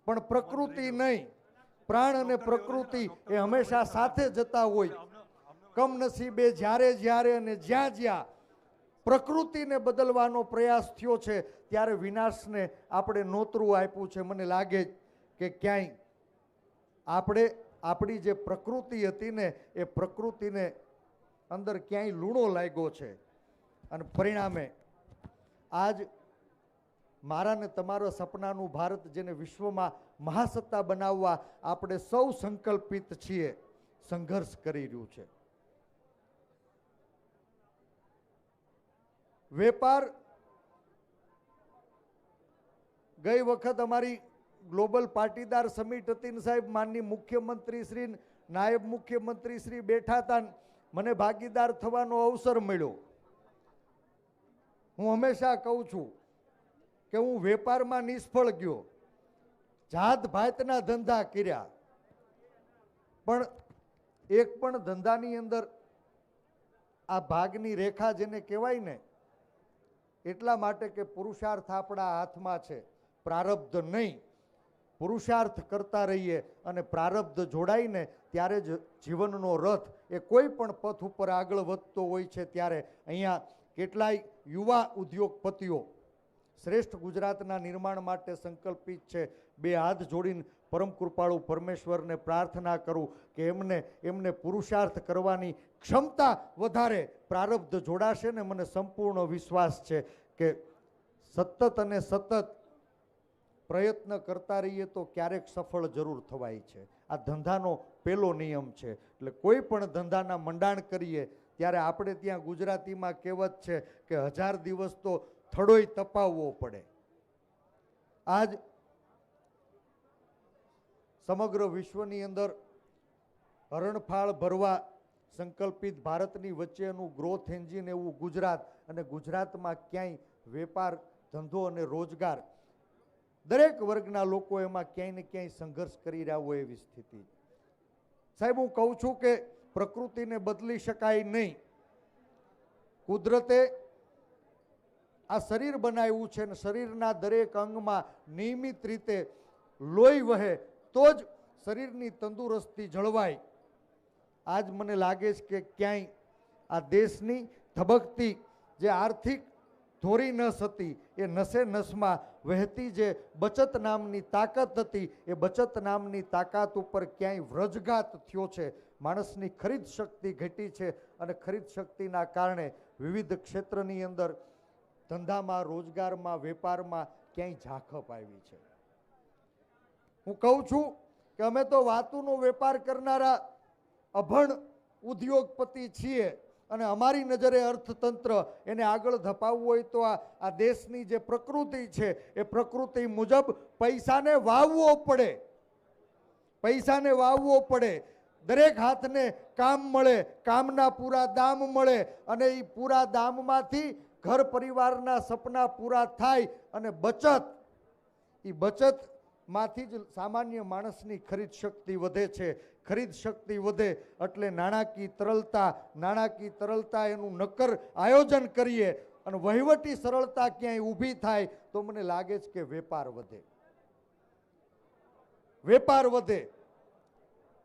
પણ પ્રકૃતિ નહીં. પ્રાણ અને પ્રકૃતિ એ હંમેશા સાથે જતા હોય. કમનસીબે જ્યારે જ્યારે અને જ્યાં જ્યાં પ્રકૃતિને બદલવાનો પ્રયાસ થયો છે ત્યારે વિનાશને આપણે નોતરું આપ્યું છે. મને લાગે કે ક્યાંય આપણે આપણી જે પ્રકૃતિ હતી ને એ પ્રકૃતિને અંદર ક્યાંય લૂણો લાગ્યો છે. અને પરિણામે આજ મારા ને તમારા સપનાનું ભારત, જેને વિશ્વમાં મહાસત્તા બનાવવા આપણે સૌ સંકલ્પિત છીએ, સંઘર્ષ કરી રહ્યું છે. વેપાર ગઈ વખત અમારી ગ્લોબલ પાટીદાર સમિટ હતી ને સાહેબ, માનની મુખ્યમંત્રી શ્રી, નાયબ મુખ્યમંત્રી શ્રી બેઠા હતા, મને ભાગીદાર થવાનો અવસર મળ્યો. હું હંમેશા કહું છું કે હું વેપારમાં નિષ્ફળ ગયો, જાત ભાતના ધંધા કર્યા, પણ એક પણ ધંધાની અંદર આ ભાગની રેખા જેને કહેવાય ને, એટલા માટે કે પુરુષાર્થ આપણા હાથમાં છે, પ્રારબ્ધ નહીં. પુરુષાર્થ કરતા રહીએ અને પ્રારબ્ધ જોડાઈને ત્યારે જ જીવનનો રથ એ કોઈ પણ પથ ઉપર આગળ વધતો હોય છે. ત્યારે અહીંયા કેટલાય યુવા ઉદ્યોગપતિઓ શ્રેષ્ઠ ગુજરાતના નિર્માણ માટે સંકલ્પિત છે. બે હાથ જોડીને પરમ કૃપાળુ પરમેશ્વરને પ્રાર્થના કરું કે એમને પુરુષાર્થ કરવાની ક્ષમતા વધારે, પ્રારબ્ધ જોડાશે ને મને સંપૂર્ણ વિશ્વાસ છે કે સતત અને સતત પ્રયત્ન કરતા રહીએ તો ક્યારેક સફળ જરૂર થવાય છે. આ ધંધાનો પહેલો નિયમ છે. એટલે કોઈ પણ ધંધાના મંડાણ કરીએ ત્યારે આપણે ત્યાં ગુજરાતીમાં કહેવત છે કે 1000 દિવસ તો થડોય તપાવવો પડે. આજ સમગ્ર વિશ્વની અંદર હરણફાળ ભરવા સંકલ્પિત ભારતની વચ્ચેનું ગ્રોથ એન્જિન એવું ગુજરાત, અને ગુજરાતમાં ક્યાંય વેપાર, ધંધો અને રોજગાર દરેક વર્ગના લોકો એમાં ક્યાંય ને ક્યાંય સંઘર્ષ કરી રહ્યા હોય એવી સ્થિતિ. સાહેબ, હું કહું છું કે પ્રકૃતિને બદલી શકાય નહીં. કુદરતે આ શરીર બનાવ્યું છે ને શરીરના દરેક અંગમાં નિયમિત રીતે લોહી વહે તો જ શરીરની તંદુરસ્તી જળવાય. આજ મને લાગે છે કે ક્યાંય આ દેશની ધબકતી જે આર્થિક ધોરી નસ હતી, એ નસે નસમાં વહેતી જે બચત નામની તાકાત હતી, એ બચત નામની તાકાત ઉપર ક્યાંય વ્રજઘાત થયો છે. માણસની ખરીદ શક્તિ ઘટી છે અને ખરીદ શક્તિના કારણે વિવિધ ક્ષેત્રની અંદર ધંધામાં, રોજગારમાં, વેપારમાં ક્યાંય ઝાખપ આવી છે. હું કહું છું કે અમે તો વાતુનો વેપાર કરનારા અભણ ઉદ્યોગપતિ છીએ અને અમારી નજરે અર્થતંત્ર એને આગળ ધપાવવું હોય તો આ દેશની જે પ્રકૃતિ છે એ પ્રકૃતિ મુજબ પૈસાને વાવવો પડે. પૈસાને વાવવો પડે. દરેક હાથને કામ મળે, કામના પૂરા દામ મળે અને એ પૂરા દામમાંથી ઘર પરિવારના સપના પૂરા થાય અને બચત, એ બચતમાંથી જ સામાન્ય માણસની ખરીદ શક્તિ વધે છે. ખરીદ શક્તિ વધે એટલે નાણાકીય તરલતા એનું નક્કર આયોજન કરીએ અને વહીવટી સરળતા ક્યાંય ઊભી થાય તો મને લાગે છે કે વેપાર વધે. વેપાર વધે.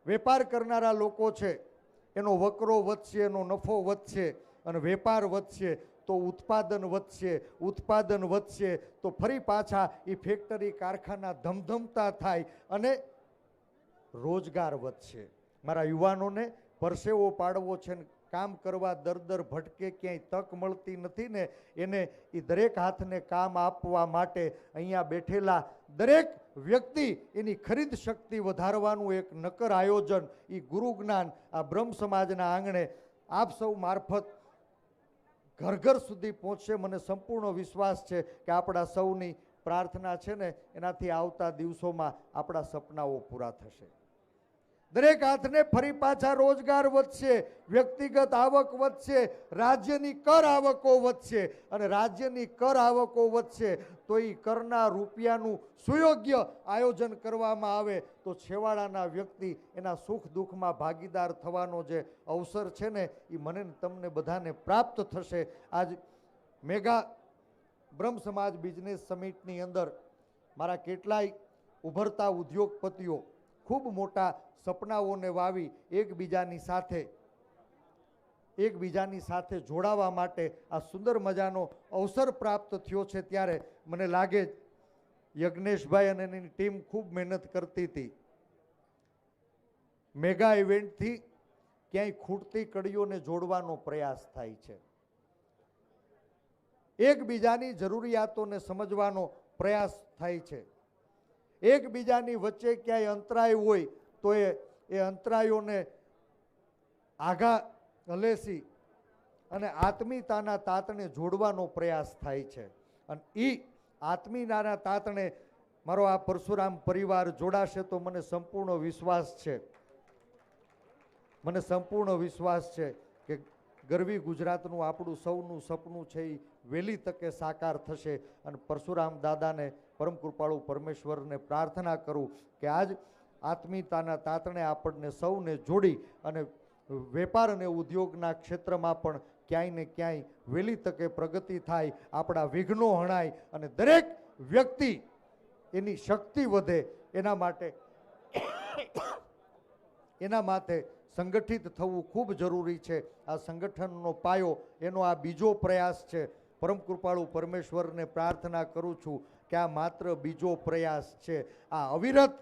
વેપાર કરનારા લોકો છે એનો વકરો વધશે, એનો નફો વધશે અને વેપાર વધશે તો ઉત્પાદન વધશે. ઉત્પાદન વધશે તો ફરી પાછા એ ફેક્ટરી કારખાના ધમધમતા થાય અને રોજગાર વધશે. મારા યુવાનોને પરસેવો પાડવો છે ને કામ કરવા દર ભટકે, ક્યાંય તક મળતી નથી ને એને એ દરેક હાથને કામ આપવા માટે અહીંયા બેઠેલા દરેક વ્યક્તિ એની ખરીદ શક્તિ વધારવાનું એક નક્કર આયોજન એ ગુરુ જ્ઞાન આ બ્રહ્મ સમાજના આંગણે આપ સૌ મારફત ઘર ઘર સુધી પહોંચશે. મને સંપૂર્ણ વિશ્વાસ છે કે આપણા સૌની પ્રાર્થના છે ને એનાથી આવતા દિવસોમાં આપણા સપનાઓ પૂરા થશે. દરેક હાથને ફરી પાછા રોજગાર વધશે, વ્યક્તિગત આવક વધશે, રાજ્યની કર આવકો વધશે અને રાજ્યની કર આવકો વધશે તો એ કરના રૂપિયાનું સુયોગ્ય આયોજન કરવામાં આવે તો છેવાડાના વ્યક્તિ એના સુખ દુઃખમાં ભાગીદાર થવાનો જે અવસર છે ને એ મને તમને બધાને પ્રાપ્ત થશે. આજ મેગા બ્રહ્મ સમાજ બિઝનેસ સમિટની અંદર મારા કેટલાય ઉભરતા ઉદ્યોગપતિઓ ખૂબ મોટા સપનાઓને વાવી એકબીજાની સાથે જોડાવા માટે આ સુંદર મજાનો અવસર પ્રાપ્ત થયો છે. ત્યારે મને લાગે યજ્ઞેશભાઈ અને એની ટીમ ખૂબ મહેનત કરતી હતી. મેગા ઇવેન્ટથી ક્યાંય ખૂટતી કડીઓને જોડવાનો પ્રયાસ થાય છે. એકબીજાની જરૂરિયાતોને સમજવાનો પ્રયાસ થાય છે. એકબીજાની વચ્ચે ક્યાંય અંતરાય હોય તો એ અંતરાયોને આઘા હલેસી અને આત્મીયતાના તાતને જોડવાનો પ્રયાસ થાય છે અને એ આત્મીયતાના તાતને મારો આ પરશુરામ પરિવાર જોડાશે તો મને સંપૂર્ણ વિશ્વાસ છે કે ગરવી ગુજરાતનું આપણું સૌનું સપનું છે એ વહેલી તકે સાકાર થશે. અને પરશુરામ દાદાને પરમ કૃપાળુ પરમેશ્વરને પ્રાર્થના કરું કે આજ આત્મીયતાના તાતણે આપણને સૌને જોડી અને વેપાર અને ઉદ્યોગના ક્ષેત્રમાં પણ ક્યાંય ને ક્યાંય વહેલી તકે પ્રગતિ થાય, આપણા વિઘ્નો હણાય અને દરેક વ્યક્તિ એની શક્તિ વધે એના માટે સંગઠિત થવું ખૂબ જરૂરી છે. આ સંગઠનનો પાયો એનો આ બીજો પ્રયાસ છે. પરમ કૃપાળુ પરમેશ્વરને પ્રાર્થના કરું છું કે આ માત્ર બીજો પ્રયાસ છે. આ અવિરત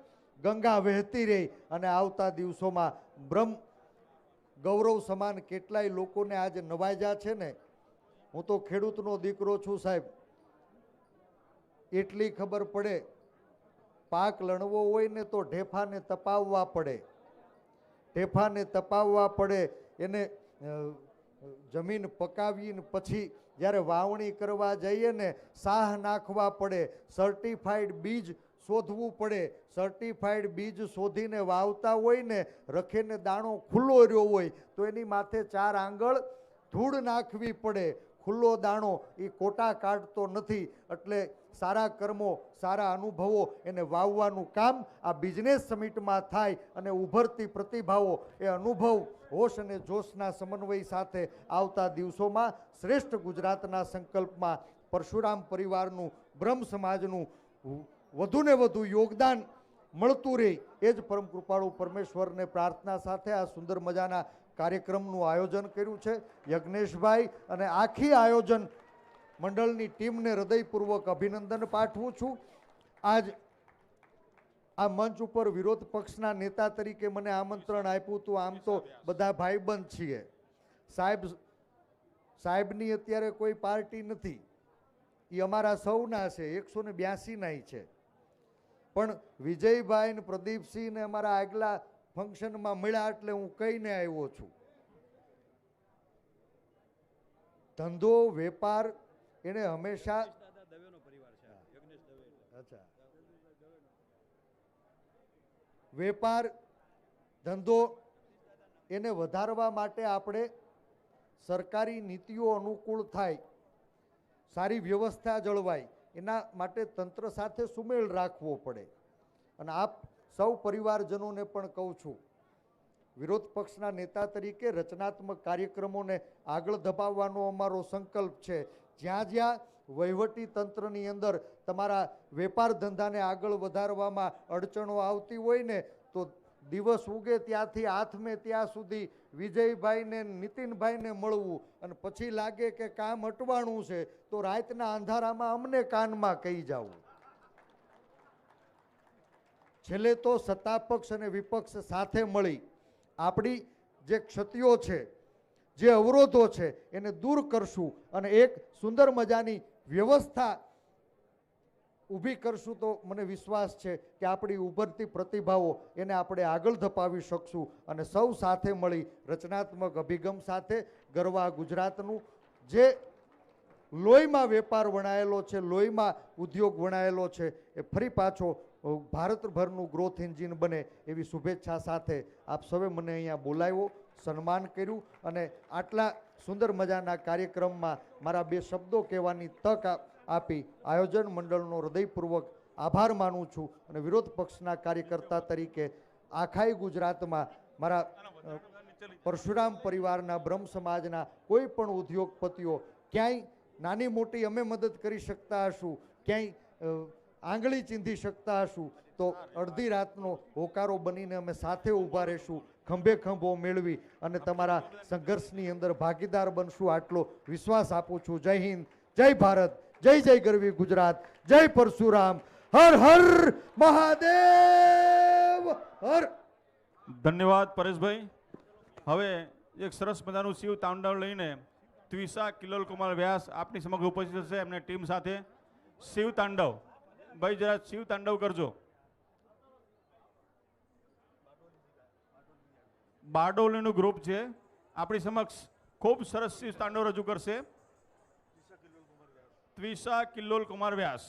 ગંગા વહેતી રહી અને આવતા દિવસોમાં બ્રહ્મ ગૌરવ સમાન કેટલાય લોકોને આજે નવાજ્યા છે ને. હું તો ખેડૂતનો દીકરો છું સાહેબ, એટલી ખબર પડે પાક લણવો હોય ને તો ઢેફાને તપાવવા પડે, એને જમીન પકાવીને પછી જ્યારે વાવણી કરવા જઈએ ને સાહ નાખવા પડે, સર્ટિફાઈડ બીજ શોધવું પડે. સર્ટિફાઈડ બીજ શોધીને વાવતા હોય ને રખેને દાણો ખુલ્લો રહ્યો હોય તો એની માથે 4 આંગળ ધૂળ નાખવી પડે. ખુલ્લો દાણો એ કોટા કાઢતો નથી. એટલે સારા કર્મો, સારા અનુભવો એને વાવવાનું કામ આ બિઝનેસ સમિટમાં થાય અને ઉભરતી પ્રતિભાઓ એ અનુભવ, હોશ અને જોશના સમન્વય સાથે આવતા દિવસોમાં શ્રેષ્ઠ ગુજરાતના સંકલ્પમાં પરશુરામ પરિવારનું, બ્રહ્મ સમાજનું વધુને વધુ યોગદાન મળતું રહે એ જ પરમ કૃપાળુ પરમેશ્વરને પ્રાર્થના સાથે આ સુંદર મજાના કાર્યક્રમનું આયોજન કર્યું છે. યજ્ઞેશભાઈ અને આખી આયોજન મંડળની ટીમને હૃદયપૂર્વક અભિનંદન પાઠવું છું. આજ આ મંચ ઉપર વિરોધ પક્ષના નેતા તરીકે મને આમંત્રણ આપ્યું હતું. આમ તો બધા ભાઈબંધ છીએ. સાહેબની અત્યારે કોઈ પાર્ટી નથી, એ અમારા સૌના છે, 182ના છે. પણ વિજયભાઈ ને પ્રદીપસિંહ ને અમારા આગલા ફંક્શનમાં મળ્યા એટલે હું કહીને આવ્યો છું. ધંધો વેપાર એને હંમેશા વેપાર ધંધો એને વધારવા માટે આપણે સરકારી નીતિઓ અનુકૂળ થાય, સારી વ્યવસ્થા જળવાય, એના માટે તંત્ર સાથે સુમેળ રાખવો પડે. અને આપ સૌ પરિવારજનોને પણ કહું છું, વિરોધ પક્ષના નેતા તરીકે રચનાત્મક કાર્યક્રમોને આગળ ધપાવવાનો અમારો સંકલ્પ છે. જ્યાં જ્યાં વહીવટી તંત્રની અંદર તમારા વેપાર ધંધાને આગળ વધારવામાં અડચણો આવતી હોય ને તો દિવસ ઉગે ત્યાંથી હાથમે ત્યાં સુધી વિજયભાઈને નીતિનભાઈને મળવું અને પછી લાગે કે કામ અટવાણું છે તો રાતના અંધારામાં અમને કાનમાં કહી જવું. છેલ્લે તો સત્તાપક્ષ અને વિપક્ષ સાથે મળી આપણી જે ક્ષતિઓ છે, જે અવરોધો છે એને દૂર કરશું અને એક સુંદર મજાની વ્યવસ્થા ઊભી કરશું તો મને વિશ્વાસ છે કે આપણી ઉભરતી પ્રતિભાઓ એને આપણે આગળ ધપાવી શકશું અને સૌ સાથે મળી રચનાત્મક અભિગમ સાથે ગરવા ગુજરાતનું જે લોહીમાં વેપાર વણાયેલો છે, લોહીમાં ઉદ્યોગ વણાયેલો છે એ ફરી પાછો ભારતભરનું ગ્રોથ એન્જિન બને એવી શુભેચ્છા સાથે આપ સૌએ મને અહીંયા બોલાવ્યો, સન્માન કર્યું અને આટલા સુંદર મજાના કાર્યક્રમમાં મારા 2 શબ્દો કહેવાની તક આપી આયોજન મંડળનો હૃદયપૂર્વક આભાર માનું છું. અને વિરોધ પક્ષના કાર્યકર્તા તરીકે આખાય ગુજરાતમાં મારા પરશુરામ પરિવારના, બ્રહ્મ સમાજના કોઈ પણ ઉદ્યોગપતિઓ ક્યાંય નાની મોટી અમે મદદ કરી શકતા હશું, ક્યાંય આંગળી ચીંધી શકતા હશું તો અડધી રાતનો હોકારો બનીને અમે સાથે ઊભા રહીશું, ખંભે ખંભો મેળવી અને તમારા સંઘર્ષની અંદર ભાગીદાર બનશું. આટલો વિશ્વાસ આપું છું. જય હિન્દ, જય ભારત, જય જય ગરવી ગુજરાત, જય પરશુરામ, હર હર મહાદેવ હર. ધન્યવાદ પરેશભાઈ. હવે એક સરસ મજાનું શિવ તાંડવ લઈને ત્વિષા કિલોલ કુમાર વ્યાસ આપની સમગ્ર ઉપસ્થિત હશે એમને ટીમ સાથે. શિવ તાંડવ ભાઈ, જરા શિવ તાંડવ કરજો. બારડોલીનું ગ્રુપ છે આપણી સમક્ષ, ખૂબ સરસ શિવ તાંડવ રજૂ કરશે. ત્વિષા કિલ્લોલ કુમાર વ્યાસ.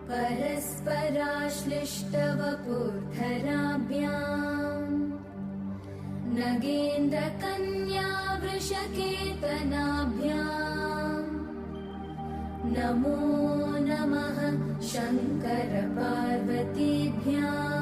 परस्पराश्लिष्टवपुर्धराभ्याम् नगेन्द्रकन्या वृषकेतनाभ्याम् नमो नमः शङ्कर पार्वतीभ्याम्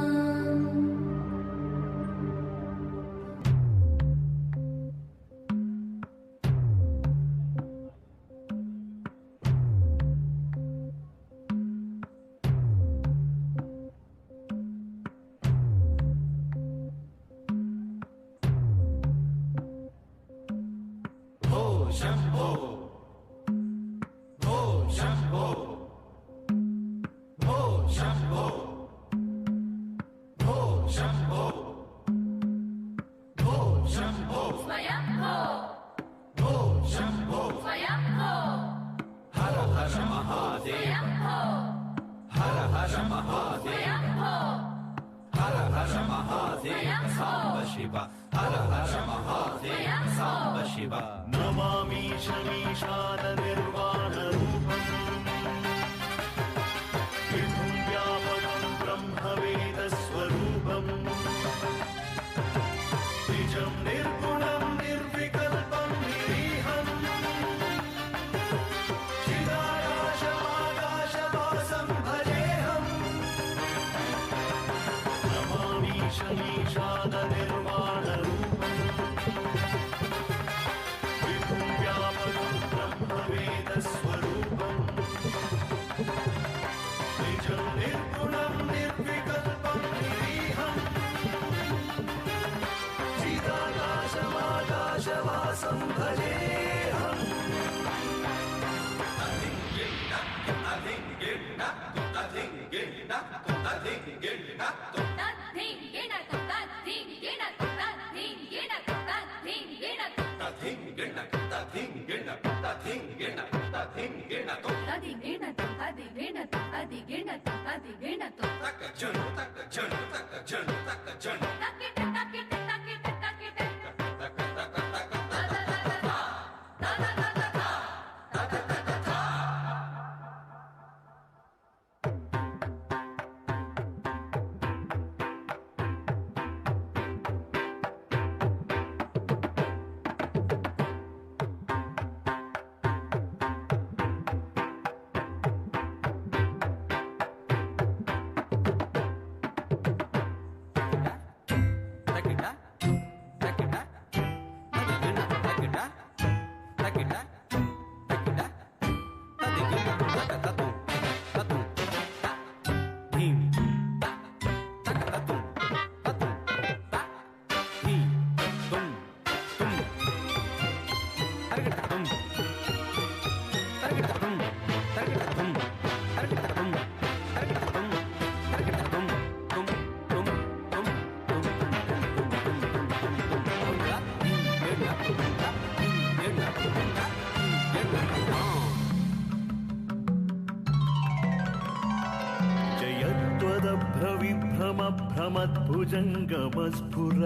भ्रमद्भुजङ्गमस्फुर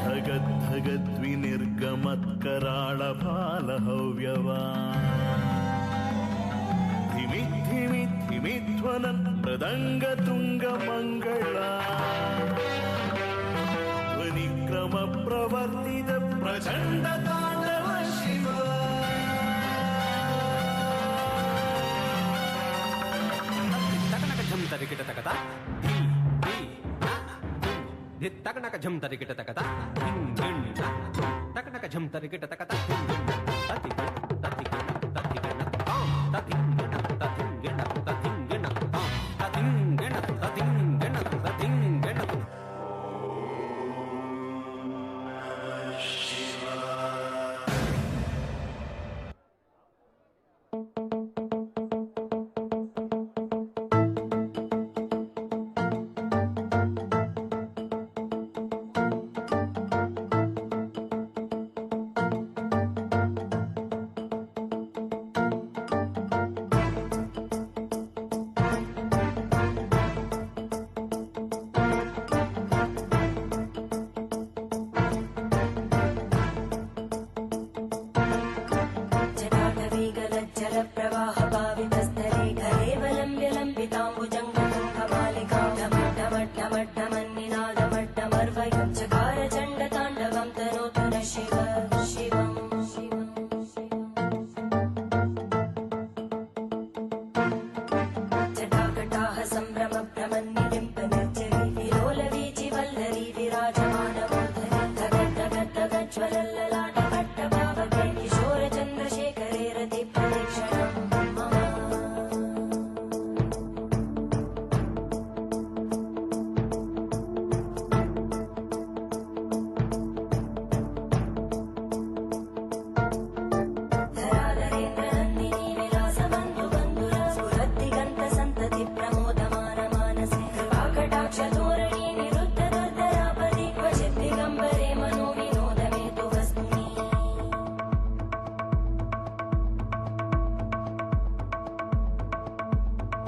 धगद्धगद्विनिर्गमत्कराळभालहव्यवान् धिमिध्वनन् मृदङ्गतुङ्गमङ्गला ध्वनिक्रमप्रवर्तित प्रचण्डताण्डव शिव तरिकिट तकता तकनक झम तरिकिट तकता तकनक झम तरिकिट तकता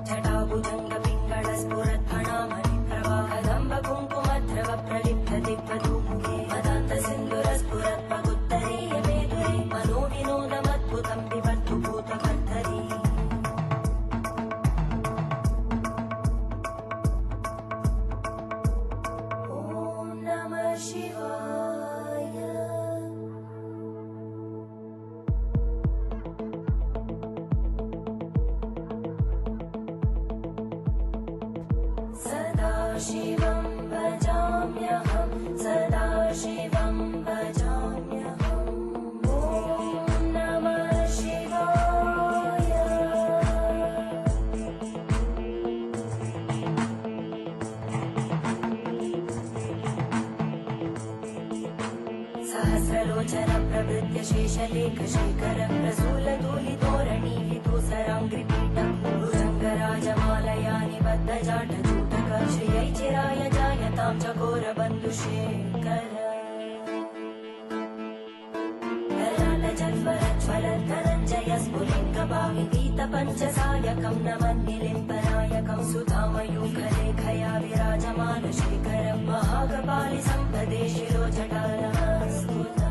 जटाभुजङ्ग पिङ्गळ स्फुरद्भणामणिप्रभा कदम्ब कुङ्कुमद्रव प्रलिप्त दिग्वधूमुखे मदान्त सिन्दूरस्फुरद्भगुत्तरीय मेदुरे मनोविनोदमद्भुतं विबद्धु भूतकर्धरी ॐ नमः शिवाय सदा शिवं भजाम्यहं सदा शिवं भजाम्यहम् ॐ नमः शिवाय सहस्रलोचन प्रभृत्य शेषलेख शेखर प्रसूलधूलितोरणी विदूसराङ्घ्रिपीठं भुजङ्गराजमालया निबद्धजाटजूटक श्रियै चिराय जायतां चकोरबन्धुशेखर धनञ्जय स्फुलिङ्गभाविपीतपञ्चसायकं नमन्निलिम्पनायकं सुधामयूखलेखया विराजमानशेखरं महाकपालि सम्पदे शिरोजटालस्फुटम्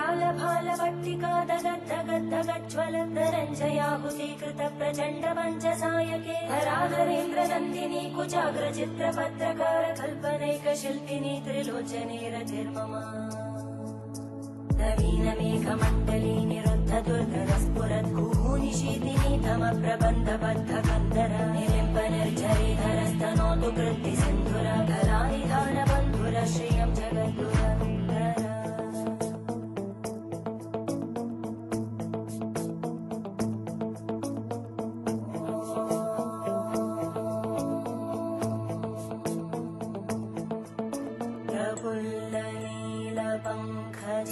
करालभालभट्टिका दगद्धगद्धगज्ज्वलद्धरञ्जयाहुतीकृत प्रचण्ड पञ्चसायके हराधरेन्द्रनन्दिनी कुचाग्रचित्रपत्रकार कल्पनैकशिल्पिनी त्रिलोचने रतिर्मम नवीनमेघमण्डली निरुद्ध दुर्धरस्फुरद्गुहूनिशीतिनी तमप्रबन्धबद्धकन्दर निलिम्ब निर्झरीधरस्तनोतु कृत्ति सिन्धुर कलानिधानबन्धुर श्रियं जगद्गुरन्दर प्रफुल्लनीलपङ्कज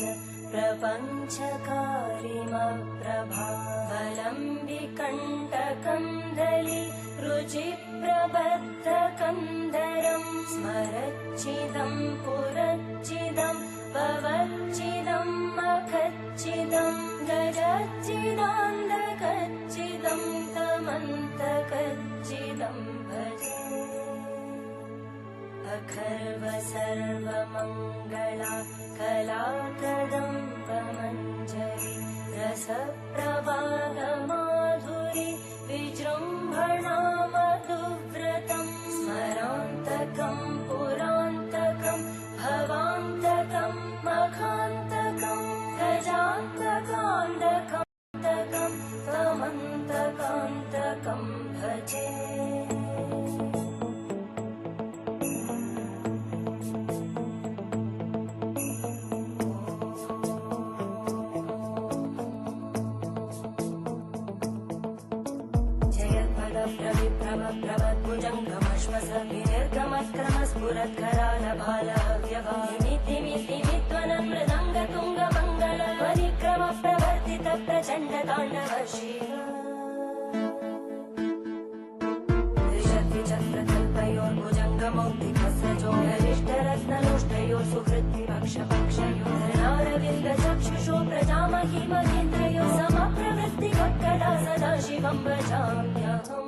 प्रपञ्चकारिमप्रभावलम्बिकण्टकन्दलि रुचिप्रबद्धकन्दरं स्मरच्चिदं पुरच्चिदं भवच्चिदं मखच्चिदं गजच्चिदान्धकच्चिदं तमन्तकच्चिदं भजे अखर्व सर्वमङ्गला कलाकदम्बमञ्जरी रसप्रवाहमाधुरी विजृम्भणा मधुव्रतं स्मरान्तकं पुरान्तकं भवान्तकं मखान्तकं गजान्तकान्तकं तमन्तकान्तकं भजे मृदङ्गतुङ्गमङ्गल परिक्रम प्रवर्तित प्रचण्ड ताण्डव शिव त्रिशक्तिचक्रकल्पयोर्भुजङ्गमौक्तिकस्रजो गरिष्ठरत्नलोष्टयोः सुहृद्विपक्षपक्षयोः धरणारविन्दचक्षुषो प्रजामहि महेन्द्रयोः समप्रवृत्तिवक्कला सदा शिवं भजाम्यहम्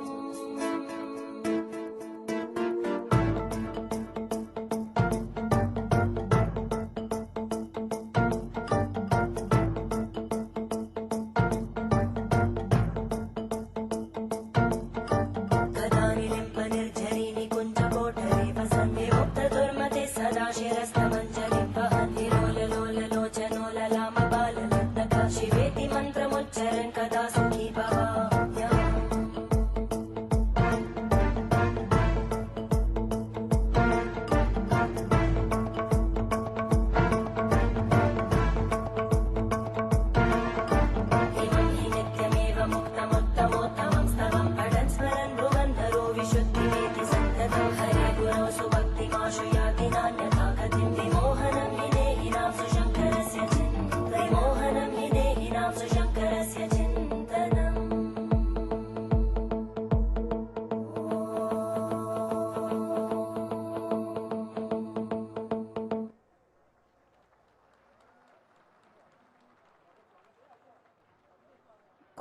शिवेति मन्त्रमुच्चरन् कदा सुखी भवाम्यहम्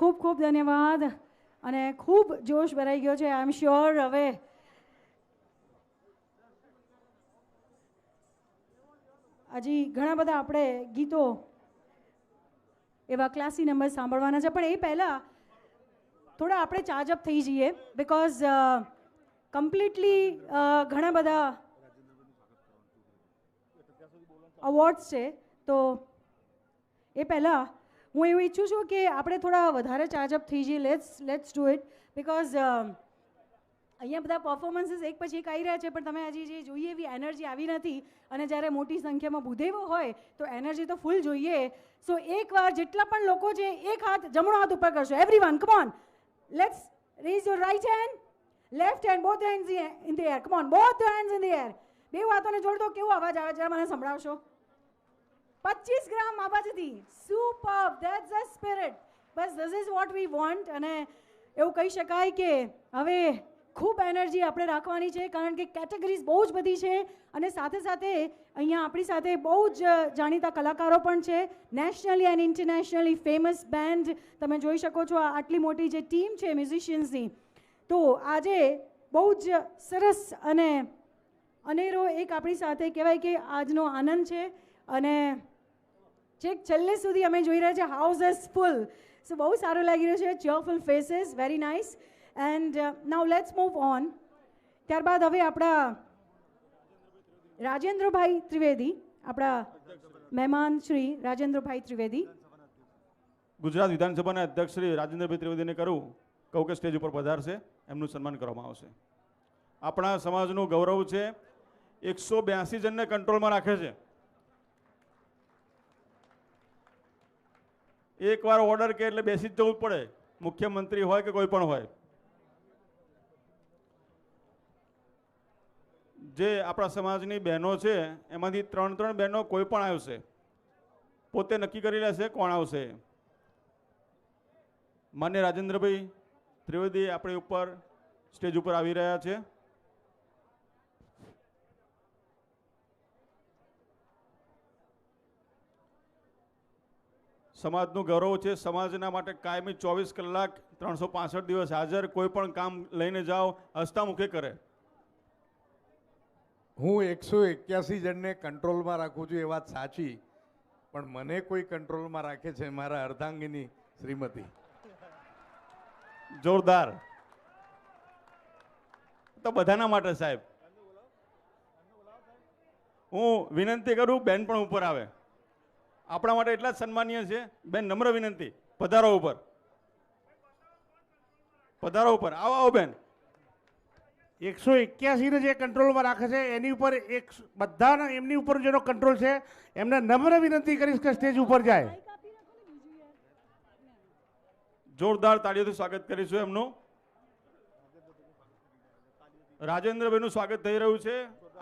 ખૂબ ખૂબ ધન્યવાદ અને ખૂબ જોશ ભરાઈ ગયો છે. આઈ એમ શ્યોર હવે હજી ઘણા બધા આપણે ગીતો એવા ક્લાસી નંબર સાંભળવાના છે, પણ એ પહેલાં થોડા આપણે ચાર્જઅપ થઈ જઈએ બિકોઝ કમ્પ્લીટલી ઘણા બધા અવોર્ડ્સ છે. તો એ પહેલાં હું એવું ઈચ્છું છું કે આપણે થોડા વધારે ચાર્જઅપ થઈ જઈએ. લેટ્સ ડુ ઇટ બિકોઝ અહીંયા બધા પરફોર્મન્સીસ એક પછી એક આવી રહ્યા છે, પણ તમે હજી જે જોઈએ એવી એનર્જી આવી નથી. અને જ્યારે મોટી સંખ્યામાં ભૂદેવો હોય તો એનર્જી તો ફૂલ જોઈએ. સો એકવાર જેટલા પણ લોકો છે એક હાથ જમણો હાથ ઉપર કરશો. Everyone come on, let's raise your right hand, left hand, both hands in the air. Come on, both hands in the air. બે હાથોને જોડ દો. કેવો અવાજ આવે જરા મને સંભળાવશો? 25 ગ્રામ અવાજથી. Super, that's the spirit. Bus this is what we want. અને એવું કહી શકાય કે હવે ખૂબ એનર્જી આપણે રાખવાની છે, કારણ કે કેટેગરીઝ બહુ જ બધી છે. અને સાથે સાથે અહીંયા આપણી સાથે બહુ જ જાણીતા કલાકારો પણ છે. Nationally and internationally famous band તમે જોઈ શકો છો. આટલી મોટી જે ટીમ છે મ્યુઝિશિયન્સની, તો આજે બહુ જ સરસ અને અનેરો એક આપણી સાથે કહેવાય કે આજનો આનંદ છે. અને છેક છેલ્લે સુધી અમે જોઈ રહ્યા છીએ હાઉસ ઇઝ ફૂલ. સો બહુ સારું લાગી રહ્યું છે. ચીયરફુલ faces, very nice. And now let's move on. ત્યારબાદ હવે આપણા રાજેન્દ્રભાઈ ત્રિવેદી, આપણા મહેમાન શ્રી રાજેન્દ્રભાઈ ત્રિવેદી. ગુજરાત વિધાનસભાના અધ્યક્ષ શ્રી રાજેન્દ્રભાઈ ત્રિવેદીને કહું કે સ્ટેજ ઉપર પધારશે, એમનું સન્માન કરવામાં આવશે. આપણા સમાજનું ગૌરવ છે. 182 જણને કંટ્રોલમાં રાખે છે. એકવાર ઓર્ડર કે એટલે બેસી જ જવું પડે, મુખ્યમંત્રી હોય કે કોઈ પણ હોય. જે આપણા સમાજની બહેનો છે એમાંથી 3 બહેનો કોઈ પણ આવશે, પોતે નક્કી કરી લેશે કોણ આવશે. માન્ય રાજેન્દ્રભાઈ ત્રિવેદી આપણી ઉપર સ્ટેજ ઉપર આવી રહ્યા છે. સમાજનું ગૌરવ છે. સમાજના માટે કાયમી 24 કલાક 365 દિવસ હાજર. કોઈ પણ કામ લઈને જાઓ, હસતા મુખે કરે. હું 181 જણને કંટ્રોલમાં રાખું છું એ વાત સાચી, પણ મને કોઈ કંટ્રોલમાં રાખે છે મારા અર્ધાંગીની શ્રીમતી. જોરદાર. તો બધાના માટે સાહેબ હું વિનંતી કરું, બેન પણ ઉપર આવે. આપણા માટે એટલા જ સન્માનીય છે. બેન નમ્ર વિનંતી, પધારો ઉપર, પધારો ઉપર. આવો આવો બેન. 181 ને જે કંટ્રોલમાં રાખે છે એની ઉપર બધાના એમની ઉપર જેનો કંટ્રોલ છે એમને નમ્ર વિનંતી કરીશ કે સ્ટેજ ઉપર જાય. જોરદાર તાળીઓથી સ્વાગત કરીશું એમનું. રાજેન્દ્રભાઈનું સ્વાગત થઈ રહ્યું છે.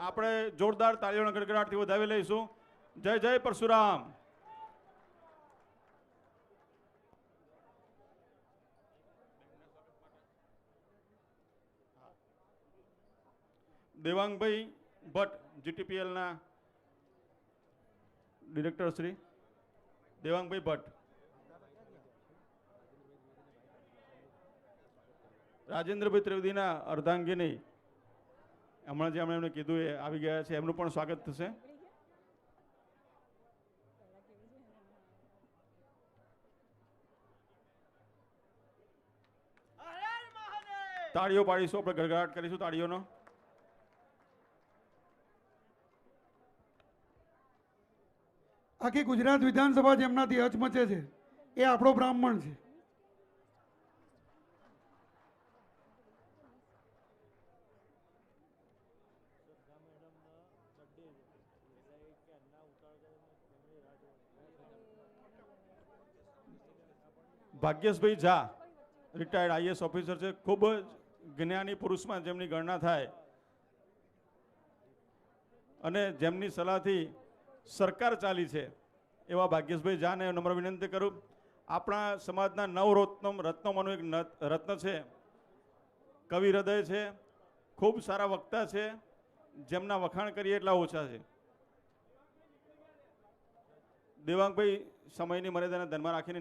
આપણે જોરદાર તાળીઓના ગડગડાટથી વધાવી લઈશું. જય જય પરશુરામ. દેવાંગભાઈ ભટ્ટ, જીટીપીએલના ડિરેક્ટર શ્રી દેવાંગભાઈ ભટ્ટ. રાજેન્દ્રભાઈ ત્રિવેદીના અર્ધાંગીની હમણાં જે એમણે કીધું એ આવી ગયા છે, એમનું પણ સ્વાગત થશે. તાળીઓ પાડીશું, આપણે ગડગડાટ કરીશું તાળીઓનો. આખી ગુજરાત વિધાનસભા જેમનાથી હચમચે છે એ આપણો બ્રાહ્મણ છે. ભાગ્યેશભાઈ ઝા, રિટાયર્ડ આઈએએસ ઓફિસર છે. ખૂબ જ જ્ઞાની પુરુષમાં જેમની ગણના થાય અને જેમની સલાહથી સરકાર ચાલી છે એવા ભાગ્યેશભાઈ ઝાને નમ્ર વિનંતી કરું. આપણા સમાજના 9 રત્નોમાંનું એક રત્ન છે, કવિ હૃદય છે, ખૂબ સારા વક્તા છે, જેમના વખાણ કરીએ એટલા ઓછા છે. દેવાંગભાઈ સમયની મર્યાદાને ધ્યાનમાં રાખીને